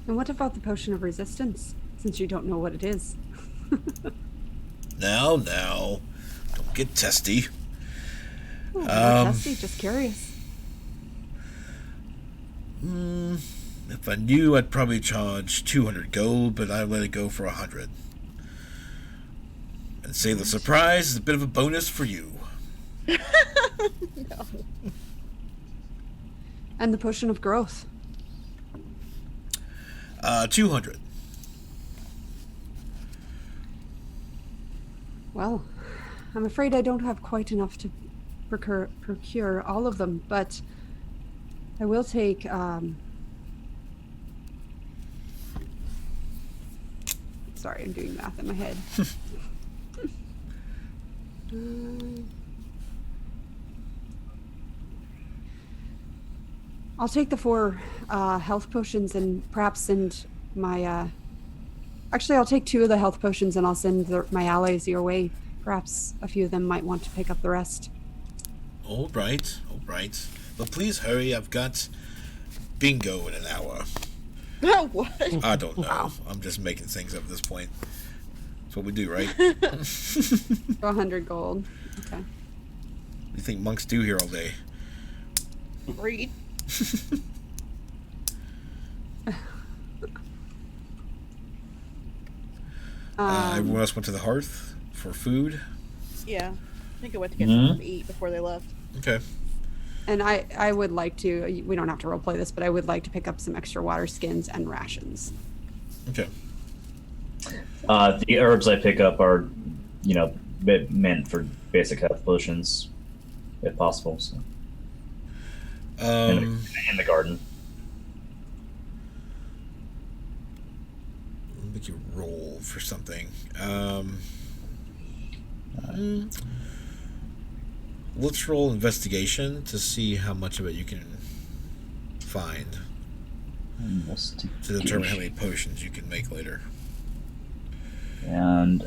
And what about the potion of resistance, since you don't know what it is? Now, don't get testy. Oh, not testy, just curious. If I knew, I'd probably charge 200 gold, but I let it go for 100. And say the surprise is a bit of a bonus for you. No. And the potion of growth? 200. Well, I'm afraid I don't have quite enough to procure all of them, but I will take, sorry, I'm doing math in my head. I'll take the 4 health potions and perhaps send my, actually I'll take 2 of the health potions and I'll send my allies your way. Perhaps a few of them might want to pick up the rest. All right. But please hurry, I've got bingo in an hour. What? I don't know. Wow. I'm just making things up at this point. That's what we do, right? 100 gold. Okay. What do you think monks do here all day? Read. Everyone else went to the hearth for food. Yeah. I think I went to get something to eat before they left. Okay. And I would like to, we don't have to roleplay this, but I would like to pick up some extra water skins and rations. Okay. The herbs I pick up are, meant for basic health potions, if possible. So. In the garden. Make you roll for something. Let's roll investigation to see how much of it you can find to determine how many potions you can make later. And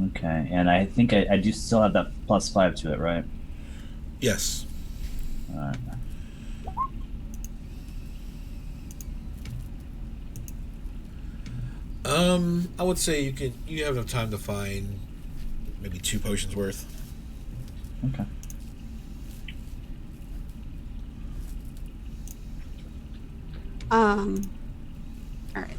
okay, and I think I do still have that +5 to it, right? Yes. All right. I would say you have enough time to find maybe 2 potions worth. Okay. All right.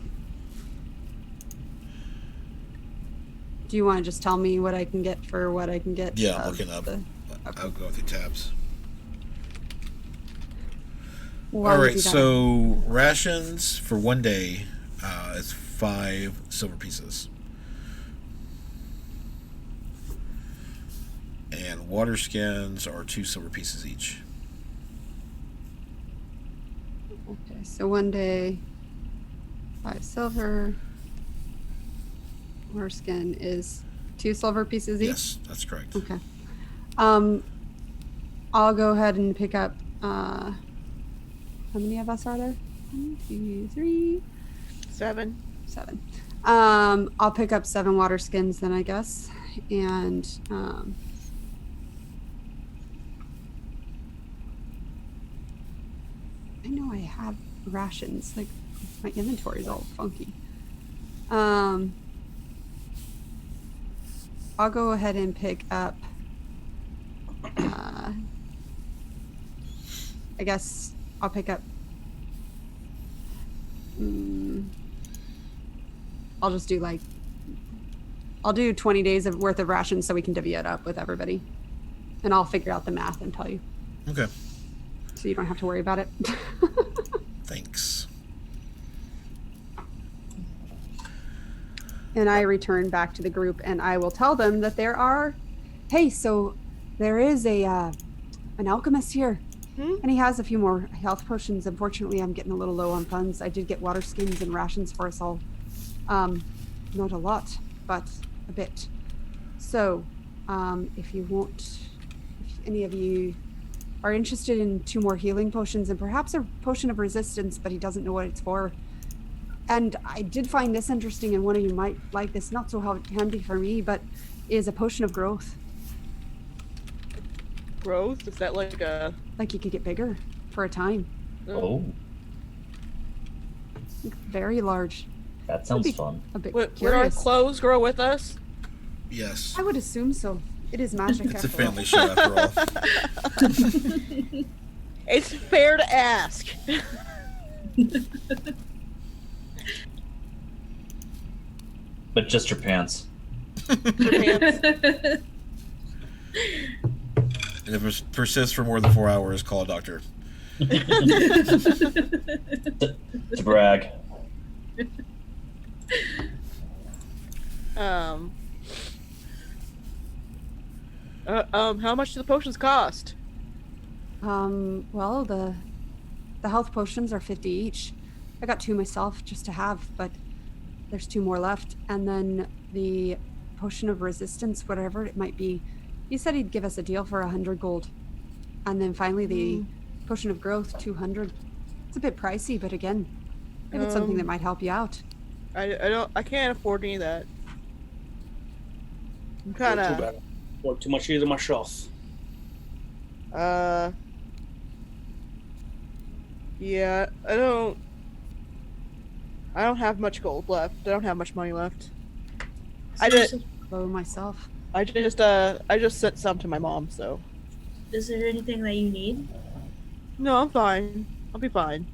Do you want to just tell me what I can get for what I can get? Yeah, I'm looking up. Okay. I'll go through tabs. Why All would right, you do that? so rations for 1 day is 5 silver pieces. And water skins are 2 silver pieces each. Okay, so 1 day, 5 silver. Water skin is 2 silver pieces each? Yes, that's correct. Okay. I'll go ahead and pick up, how many of us are there? 1, 2, 3, 7. 7. I'll pick up 7 water skins then, I guess. And, I know I have rations. Like, my inventory is all funky. I'll go ahead and pick up, I guess I'll pick up, I'll just do I'll do 20 days worth of rations so we can divvy it up with everybody. And I'll figure out the math and tell you. Okay. So you don't have to worry about it. Thanks. And I return back to the group and I will tell them that so there is an alchemist here. And he has a few more health potions. Unfortunately, I'm getting a little low on funds. I did get water skins and rations for us all. Not a lot, but a bit. So, if any of you are interested in 2 more healing potions and perhaps a potion of resistance, but he doesn't know what it's for. And I did find this interesting, and one of you might like this, not so handy for me, but is a potion of growth. Growth? Is that like a... Like you could get bigger for a time. Oh, Very large. that sounds fun. A bit Would our curious. clothes grow with us? Yes. I would assume so. It is magic. It's a after all. family show after all. It's fair to ask. But just your pants. And if it persists for more than 4 hours, call a doctor. To brag. How much do the potions cost? Well, the health potions are 50 each. I got 2 myself just to have, but there's 2 more left. And then the potion of resistance, whatever it might be, he said he'd give us a deal for 100 gold. And then finally the potion of growth, 200. It's a bit pricey, but again, if it's something that might help you out. I can't afford any of that. I'm kind Too of... bad. Or too much either myself. Yeah, I don't have much gold left. I don't have much money left. I just Low myself. sent some to my mom, so Is there anything that you need? No, I'm fine. I'll be fine.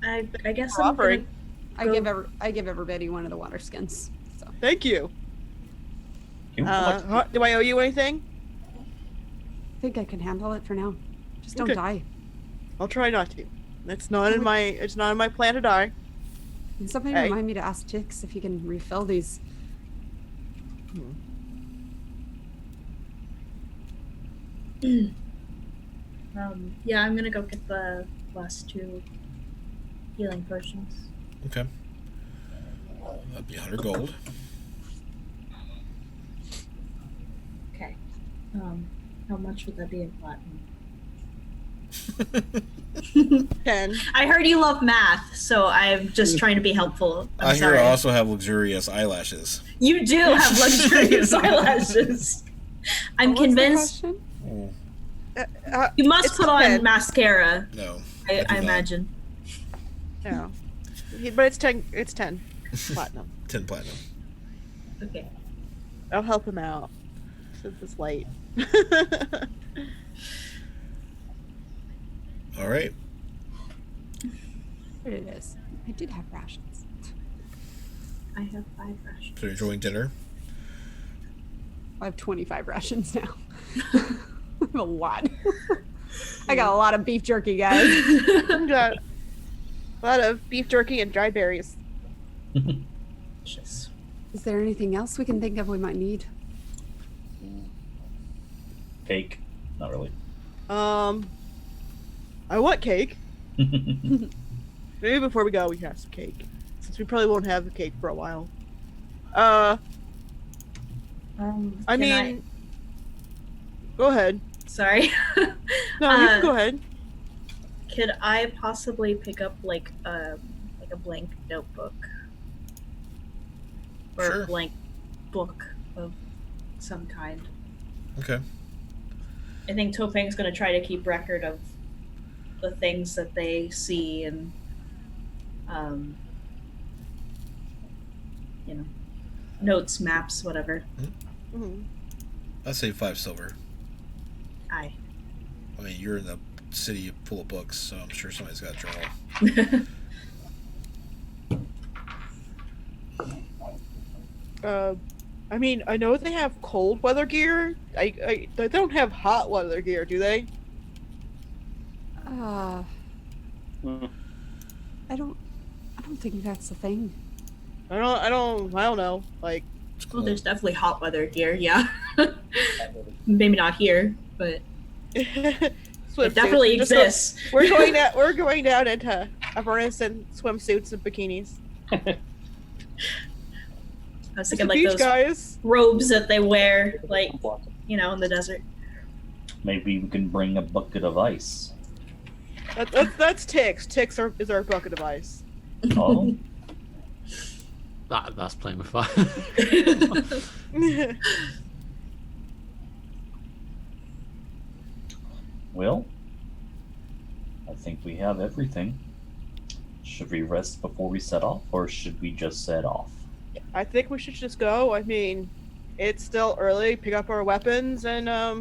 I guess For I'm offering. gonna I give everybody one of the water skins. So Thank you. Can we Do I owe you anything? I think I can handle it for now. Just don't Okay. die. I'll try not to. It's not in my plan to die. And somebody Hey. remind me to ask Tix if he can refill these. yeah, I'm gonna go get the last 2 healing potions. Okay. That'd be 100 gold. Okay. How much would that be in platinum? 10. I heard you love math, so I'm just trying to be helpful. I I'm hear sorry. I also have luxurious eyelashes. You do have luxurious eyelashes. I'm What was the convinced question? Oh, you must It's put on 10. mascara. no. I do not. imagine. Yeah. But it's 10. It's 10 platinum. 10 platinum. Okay. I'll help him out since it's late. All right. There it is. I did have rations. I have 5 rations. So you're enjoying dinner? I have 25 rations now. A lot. I got a lot of beef jerky, guys. Got a lot of beef jerky and dried berries. Delicious. Is there anything else we can think of we might need? Cake? Not really. I want cake. Maybe before we go, we can have some cake, since we probably won't have the cake for a while. I can mean, go ahead. Sorry. No, you can go ahead. Could I possibly pick up like a blank notebook or Sure. a blank book of some kind? Okay. I think Topang's going to try to keep record of the things that they see and, notes, maps, whatever. Mhm. I'd say 5 silver. Aye. I mean, you're in the city full of books, so I'm sure somebody's got a journal. I mean, I know they have cold weather gear. They don't have hot weather gear, do they? Mm. I don't think that's the thing. I don't know. Like, It's Well, cool. there's definitely hot weather gear, yeah. Maybe not here, but it definitely exists. We're going down into Avernus in swimsuits and bikinis. I was It's thinking the like beach, those guys. robes that they wear, like, in the desert. Maybe we can bring a bucket of ice. That's Tix. Tix is our bucket of ice. Oh, That's playing with fire. well, I think we have everything. Should we rest before we set off, or should we just set off? I think we should just go. I mean, it's still early. Pick up our weapons and I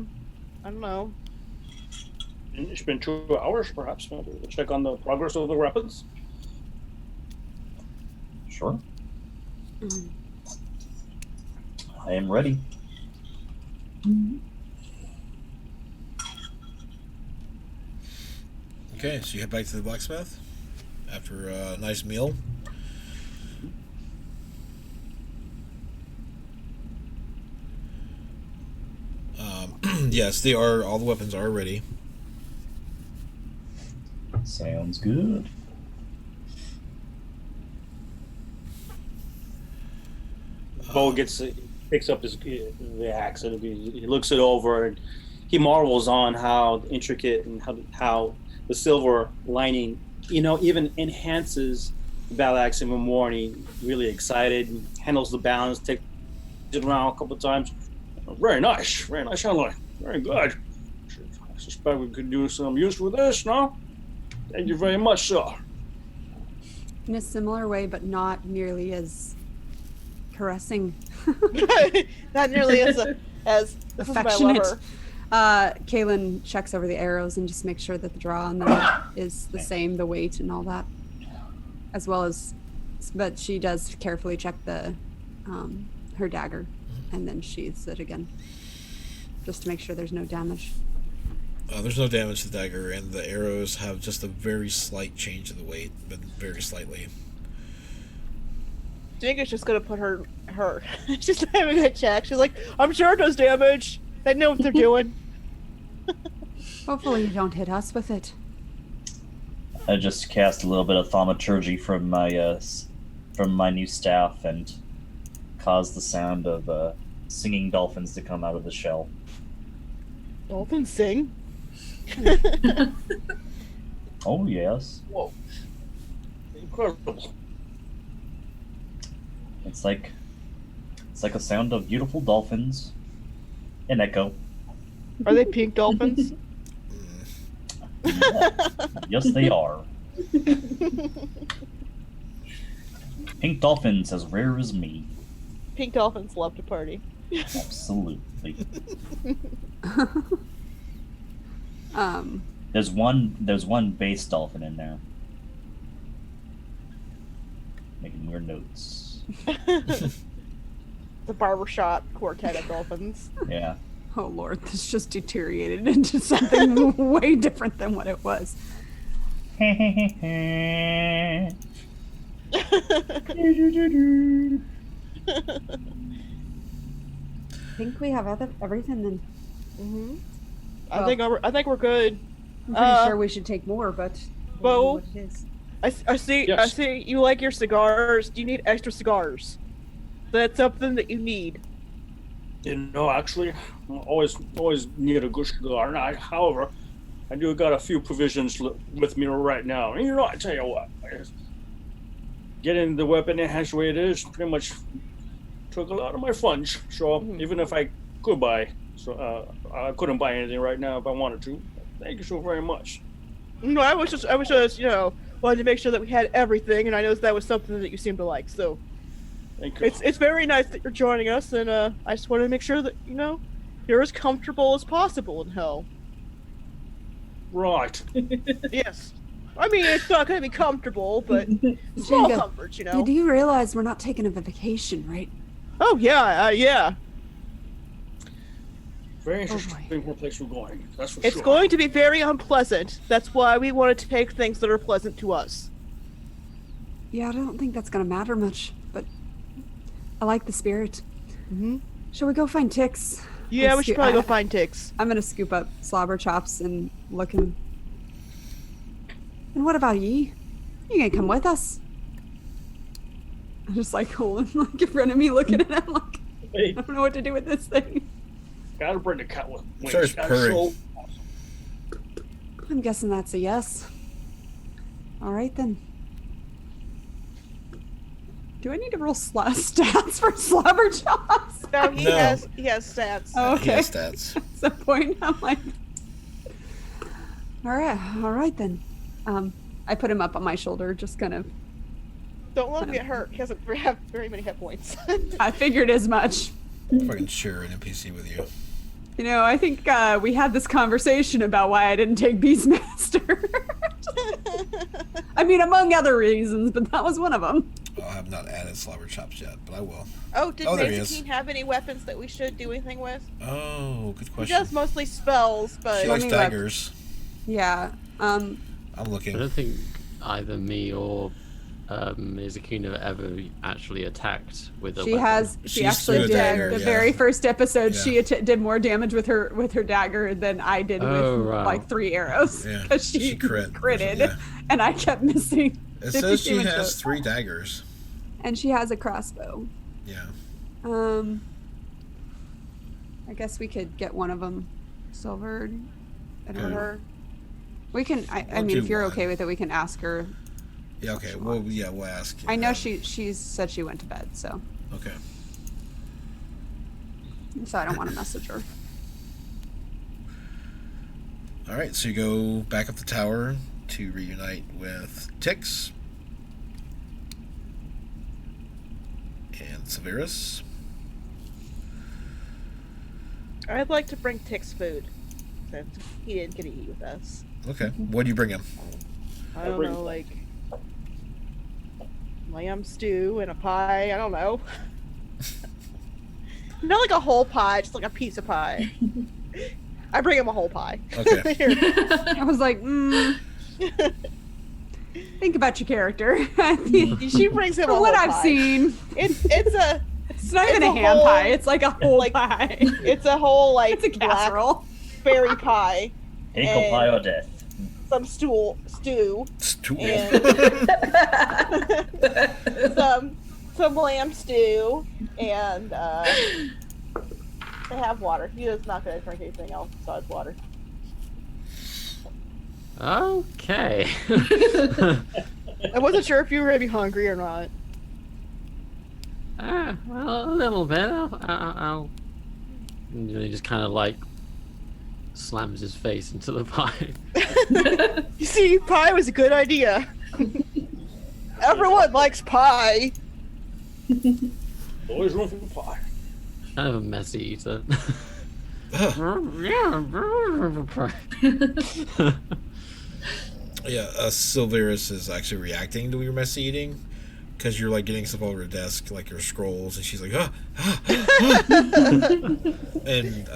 don't know. It's been 2 hours, perhaps. Maybe we'll check on the progress of the weapons. Sure. Mm. I am ready. Okay, so you head back to the blacksmith after a nice meal. Yes, they are. All the weapons are ready. Sounds good. Bo picks up the axe and he looks it over and he marvels on how intricate and how the silver lining, even enhances the battle axe even more. And he really excited and handles the balance, takes it around a couple of times. Very nice handling. Very good. I suspect we could do some use with this, no? Thank you very much, sir. In a similar way, but not nearly as caressing. Not nearly as As this is my affectionate. lover. Kaylin checks over the arrows and just makes sure that the draw on them is the same, the weight and all that, as well as. But she does carefully check the her dagger, and then sheathes it again, just to make sure there's no damage. There's no damage to the dagger, and the arrows have just a very slight change of the weight, but very slightly. Jenga's just gonna put her she's having a check. She's like, I'm sure it does damage. They know what they're doing. Hopefully you don't hit us with it. I just cast a little bit of thaumaturgy from my new staff and caused the sound of singing dolphins to come out of the shell. Dolphins sing. Oh yes, Whoa. Incredible. it's like a sound of beautiful dolphins. An echo. Are they pink dolphins? Yes, they are. Pink dolphins as rare as me. Pink dolphins love to party. Absolutely. Um, There's one base dolphin in there. Making weird notes. The barbershop quartet of dolphins. Yeah. oh Lord, this just deteriorated into something way different than what it was. I think we have everything then. Mm-hmm. Well, I think we're good. I'm pretty sure we should take more, but I don't know Bo? what it is. I see. Yes. I see. You like your cigars. Do you need extra cigars? That's something that you need. You know, actually, I always need a good cigar. And however, I do got a few provisions with me right now. And you know, I tell you what, getting the weapon enhanced the way it is pretty much took a lot of my funds. So even if I could buy, I couldn't buy anything right now if I wanted to. Thank you so very much. No, I was just, wanted to make sure that we had everything, and I know that was something that you seemed to like. So Thank you. it's very nice that you're joining us, and I just wanted to make sure that you're as comfortable as possible in hell. Right. Yes. I mean, it's not going to be comfortable, but small Jenga, comforts, Do you realize we're not taking a vacation, right? Oh yeah, yeah. Very interesting where place we're going. That's for It's sure. going to be very unpleasant. That's why we want to take things that are pleasant to us. Yeah, I don't think that's gonna matter much, but I like the spirit. Mm-hmm. Shall we go find Tix? Yeah, we Let's should do- probably go I- find Tix. I'm gonna scoop up Slobber Chops and look him. And what about ye? You gonna come with us? I'm just like holding like in front of me, looking at him like Hey, I don't know what to do with this thing. gotta bring the cat with wings. Starts That's purring. so I'm guessing that's a yes. All right then. Do I need to roll stats for Slobber Chops? No, No. he has stats. Oh, He okay. has stats. At some point, I'm like, all right then. I put him up on my shoulder, just kind of. Don't let him get hurt. He doesn't have very many hit points. I figured as much. If I can share an NPC with you. You know, I think we had this conversation about why I didn't take Beastmaster. I mean, among other reasons, but that was one of them. Well, I have not added Slobber Chops yet, but I will. Oh, did Oh, there he is. Mazikeen have any weapons that we should do anything with? Oh, good He question. does mostly spells, but She Let likes me look. daggers. Yeah. I'm I looking. don't think either me or Mizukino ever actually attacked with a She weapon. has. She She's actually threw a did dagger, the yeah. very first episode. Yeah. She did more damage with her dagger than I did Oh, with wow. like 3 arrows Yeah, because she, she critted, yeah. and I kept missing. It 50 says she damage has to- 3 daggers. And she has a crossbow. Yeah. I guess we could get one of them silvered. I don't Okay. know. We can. I We'll mean, do if you're one. okay with it, we can ask her. Yeah, okay. Well, yeah, we'll ask. I know she said she went to bed, so Okay. I don't want to message her. All right, so you go back up the tower to reunite with Tix and Severus. I'd like to bring Tix food, since he didn't get to eat with us. Okay. What do you bring him? I don't know, like lamb stew and a pie. I don't know. Not like a whole pie, just like a piece of pie. I bring him a whole pie. Okay. Here. I was like, think about your character. She brings him a From whole what I've pie. seen, It's not even a ham pie. It's like a whole pie. It's a whole like It's a casserole. blackberry pie. Pickle And- pie or death. Some stew, Stool. and some lamb stew, and they have water. He is not going to drink anything else besides water. Okay. I wasn't sure if you were going to be hungry or not. Well, a little bit. I'll and he just kind of like slams his face into the pie. You see, pie was a good idea. Everyone likes pie. Always room for pie. Kind of a messy eater. Yeah, Silveris is actually reacting to your messy eating because you're like getting stuff over her desk, like your scrolls, and she's like, and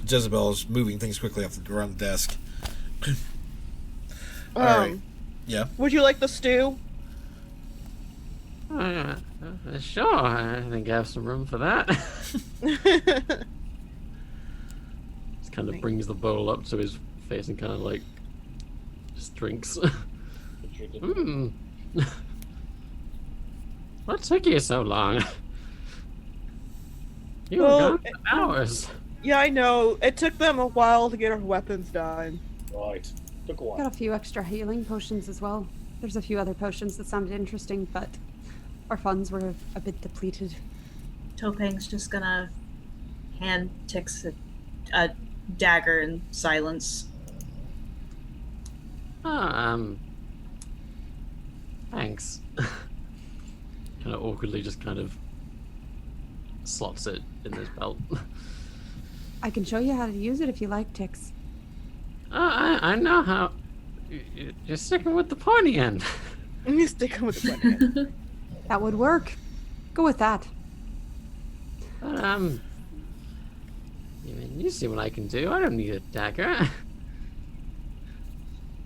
Jezebel is moving things quickly off the around the desk. All right. Yeah. Would you like the stew? Sure, I think I have some room for that. Just kind of brings the bowl up to his face and kind of like just drinks. What took you so long? You were Well, gone for hours. Yeah, I know. It took them a while to get our weapons done. Right. Took a Got while. a few extra healing potions as well. There's a few other potions that sounded interesting, but our funds were a bit depleted. Topang's just gonna hand Tix a dagger in silence. Thanks. Kind of awkwardly just kind of slots it in his belt. I can show you how to use it if you like, Tix. I know how. You're sticking with the pointy end. You stick with the button. That would work. Go with that. But, you see what I can do. I don't need a dagger.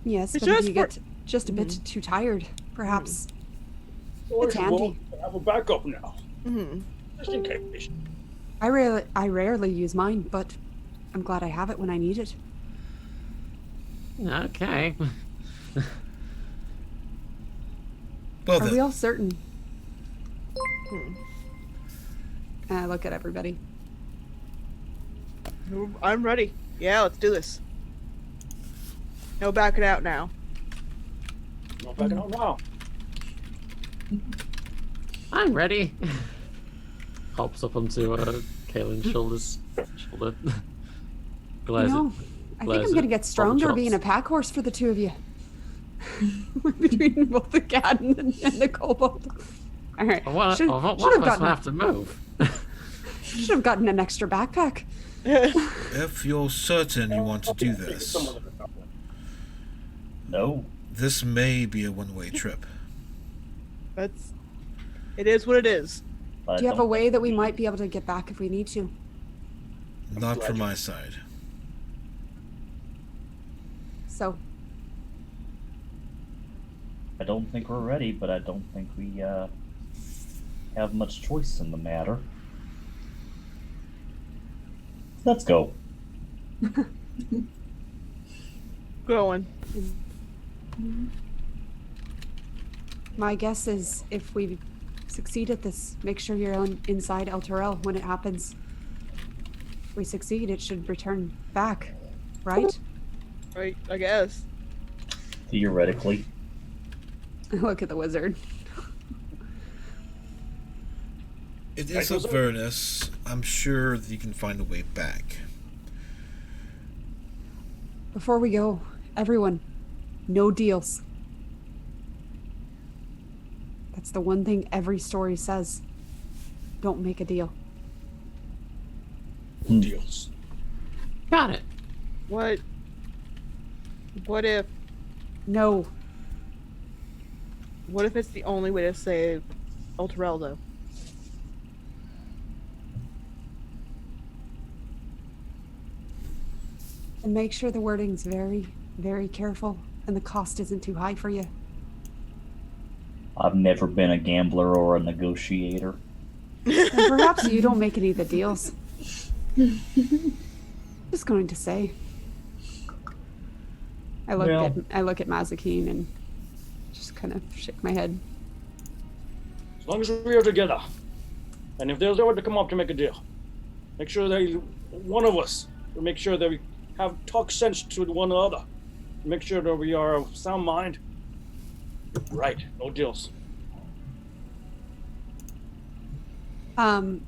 Yes, It's but if just you for- get just a bit too tired, perhaps Always it's handy. willing to have a backup now. Mm-hmm. Just in case. I rarely use mine, but I'm glad I have it when I need it. Okay. Well Are then. we all certain? And I look at everybody. I'm ready. Yeah, let's do this. No backing out now. Not backing out now. I'm ready. Hops up onto Kaylin's shoulder. Glares No, I think I'm gonna get stronger being a pack horse for the two of you. Between both the cat and the kobold. All right. One Should of us have will gotten, have to move. should have gotten an extra backpack. If you're certain you want to do this, No. this may be a one-way trip. It is what it is. I Do you have a don't- way that we might be able to get back if we need to? Not from my side. So, I don't think we're ready, but I don't think we have much choice in the matter. Let's go. Going. my guess is if we succeed at this, make sure you're inside El Torel when it happens. If we succeed, it should return back, right? Right, I guess. Theoretically. I look at the wizard. It is Avernus. I'm sure that you can find a way back. Before we go, everyone, no deals. That's the one thing every story says. Don't make a deal. Deals. Got it. What if No. it's the only way to save Ultreldo? And make sure the wording's very, very careful and the cost isn't too high for you. I've never been a gambler or a negotiator. And perhaps you don't make any of the deals. Just going to say. I look at Mazakine and just kind of shake my head. As long as we are together, and if there's ever to come up to make a deal, make sure that one of us will make sure that we have talk sense to one another. Make sure that we are of sound mind. Right, no deals.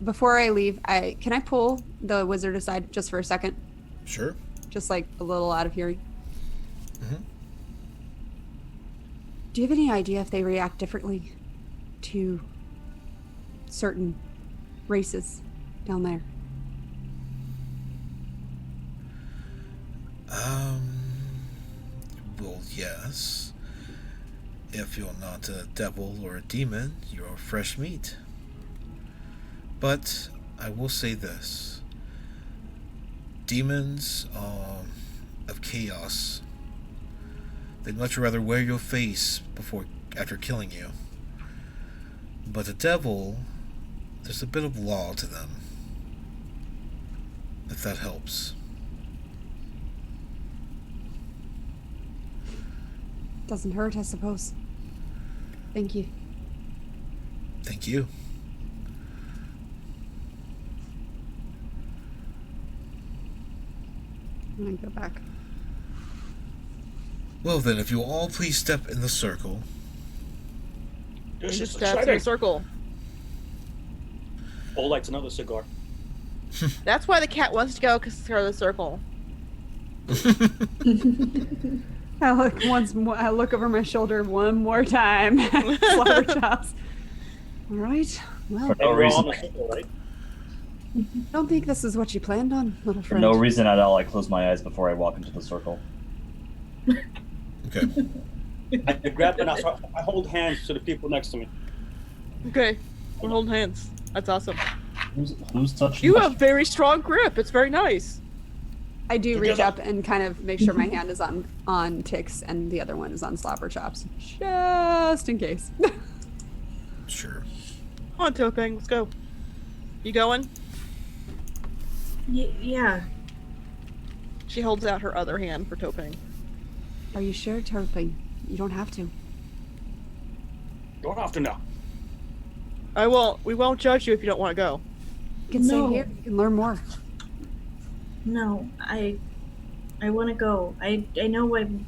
Before I leave, can I pull the wizard aside just for a second? Sure. Just like a little out of hearing. Mm-hmm. Do you have any idea if they react differently to certain races down there? Well, yes. If you're not a devil or a demon, you're fresh meat. But I will say this. Demons of chaos, they'd much rather wear your face after killing you. But the devil, there's a bit of law to them. If that helps. Doesn't hurt, I suppose. Thank you. Thank you. I'm gonna go back. Well then, if you'll all please step in the circle. This Just is steps in a exciting. circle. Bull lights another cigar. That's why the cat wants to go, because it's part of the circle. I look over my shoulder one more time. Slaughter chops. All right. Well, For no And we're all reason. in a circle, right? don't think this is what you planned on, little For friend. no reason at all, I close my eyes before I walk into the circle. Okay. I grab and I hold hands to the people next to me. Okay, we're holding hands. That's awesome. Who's touching You my have very strong grip. It's very nice. I do reach Together. up and kind of make sure my hand is on Tix and the other one is on Slapper Chops, just in case. Sure. Come on, Topeng, let's go. You going? Yeah. She holds out her other hand for Topeng. Are you sure, Turping? You don't have to. Don't have to know. I won't. We won't judge you if you don't want to go. You can No. stay here. You can learn more. No, I want to go. I know I'm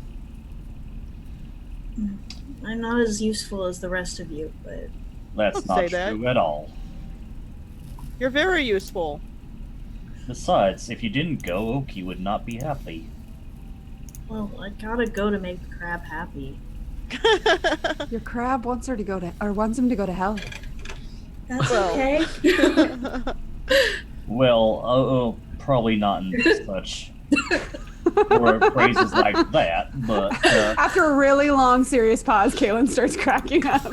not as useful as the rest of you, but That's Don't not say that. true at all. You're very useful. Besides, if you didn't go, Oki would not be happy. well, I gotta go to make the crab happy. Your crab wants him to go to hell. That's Well. okay. Well, probably not in such or phrases like that, but After a really long, serious pause, Kaylin starts cracking up.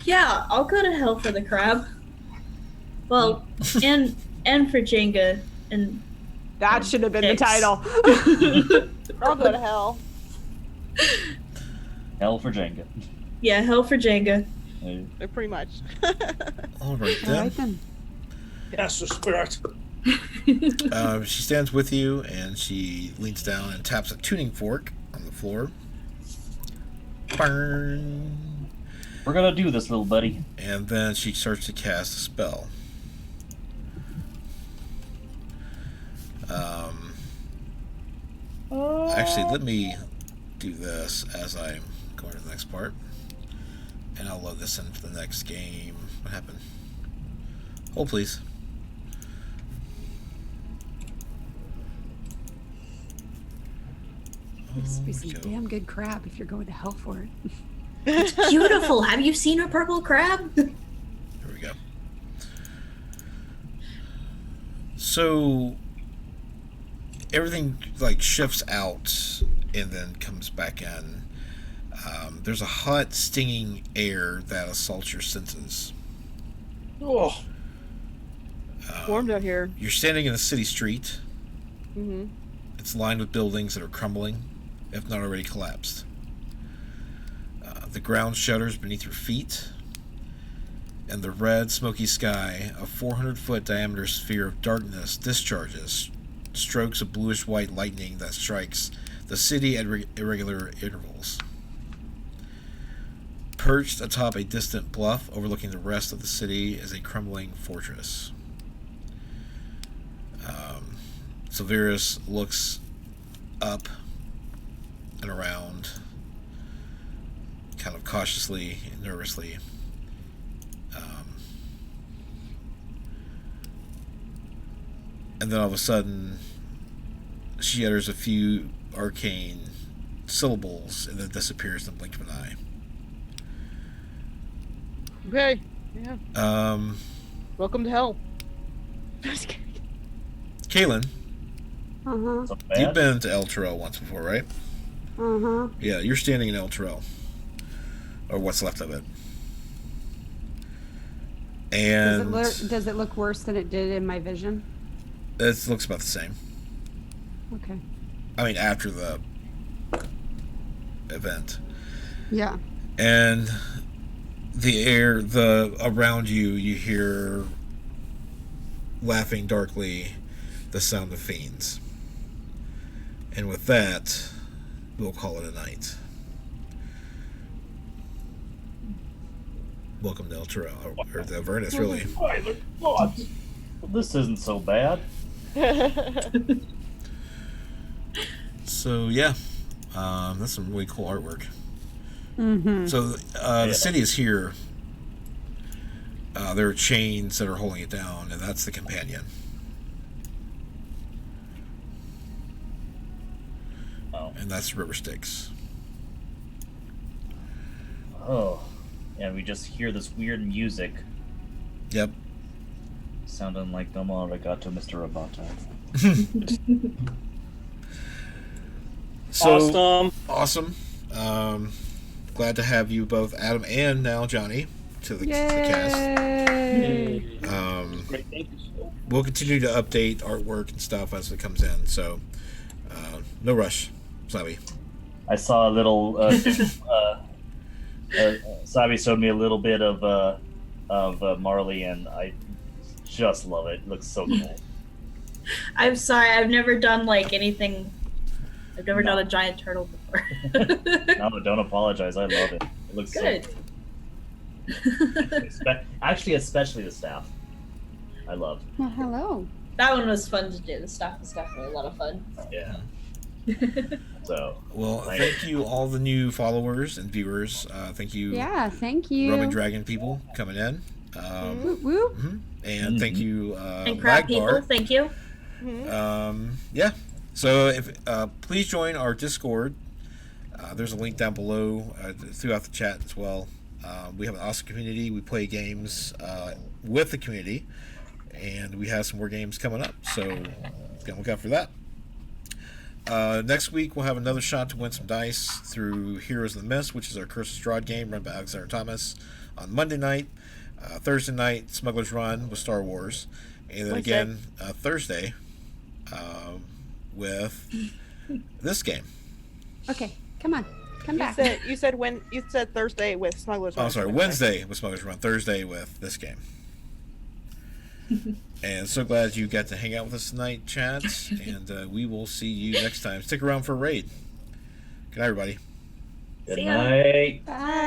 Yeah, I'll go to hell for the crab. Well, and for Jenga and That should have been the Thanks. title. I'll go to hell. hell for Jenga. yeah, hell for Jenga. Pretty much. All right All then. right then. That's the spirit. She stands with you and she leans down and taps a tuning fork on the floor. Burn. We're gonna do this, little buddy. And then she starts to cast a spell. Actually, let me do this as I'm going to the next part. And I'll load this in for the next game. What happened? Hold, please. Must be some Go. damn good crab if you're going to hell for it. It's beautiful. Have you seen a purple crab? Here we go. So everything like shifts out and then comes back in. There's a hot, stinging air that assaults your senses. Oh, warmed out here. You're standing in a city street. Mm-hmm. It's lined with buildings that are crumbling, if not already collapsed. The ground shudders beneath your feet, and the red, smoky sky, a 400-foot diameter sphere of darkness, discharges strokes of bluish-white lightning that strikes the city at irregular intervals. Perched atop a distant bluff overlooking the rest of the city is a crumbling fortress. Silverus looks up and around, kind of cautiously and nervously. And then all of a sudden, she utters a few arcane syllables and then disappears in the blink of an eye. Okay. Yeah. Welcome to hell. Kaylin, Uh-huh. you've been to El Terrell once before, right? Uh-huh. Yeah, you're standing in El Terrell. Or what's left of it. And Does it look worse than it did in my vision? it looks about the same. Okay. I mean, after the event. Yeah. And the air, around you, you hear, laughing darkly, the sound of fiends. And with that, we'll call it a night. Welcome to El Terrell, or the Avernus, really. Well, this isn't so bad. So yeah, that's some really cool artwork. Mm-hmm. So the city is here. There are chains that are holding it down, and that's the companion. Oh. And that's River Styx. Oh. And we just hear this weird music Yep. sounding like Domo Arigato, Mr. Roboto. So Awesome. awesome. Glad to have you both, Adam and now Johnny, to the cast. Yay! Great. Thank you. We'll continue to update artwork and stuff as it comes in. So no rush, Slavi. I saw a little. Sabi showed me a little bit of Marley, and I just love it. It looks so cool. I'm sorry, I've never done like anything. I've never done a giant turtle before. No, don't apologize. I love it. It looks Good. so cool. Actually, especially the staff. I love. Well, hello. That one was fun to do. The stuff was definitely a lot of fun. Yeah. So. Well, thank you all the new followers and viewers. Thank you, Yeah, thank you. Roman Dragon people coming in. Woo woo. And thank you, And crab people, Lagbar. thank you. Yeah. So if please join our Discord. There's a link down below throughout the chat as well. We have an awesome community. We play games with the community, and we have some more games coming up. So be on the lookout for that. Next week we'll have another shot to win some dice through Heroes of the Mist, which is our Curse of Strahd game run by Alexander Thomas on Monday night. Thursday night, Smuggler's Run with Star Wars, and then again Thursday with this game. Okay, come on. Come back. You said Thursday with Smuggler's Run. Oh, sorry, Wednesday with Smuggler's Run, Thursday with this game. And so glad you got to hang out with us tonight, chat, and we will see you next time. Stick around for a raid. Good night, everybody. Good See ya. night. Bye.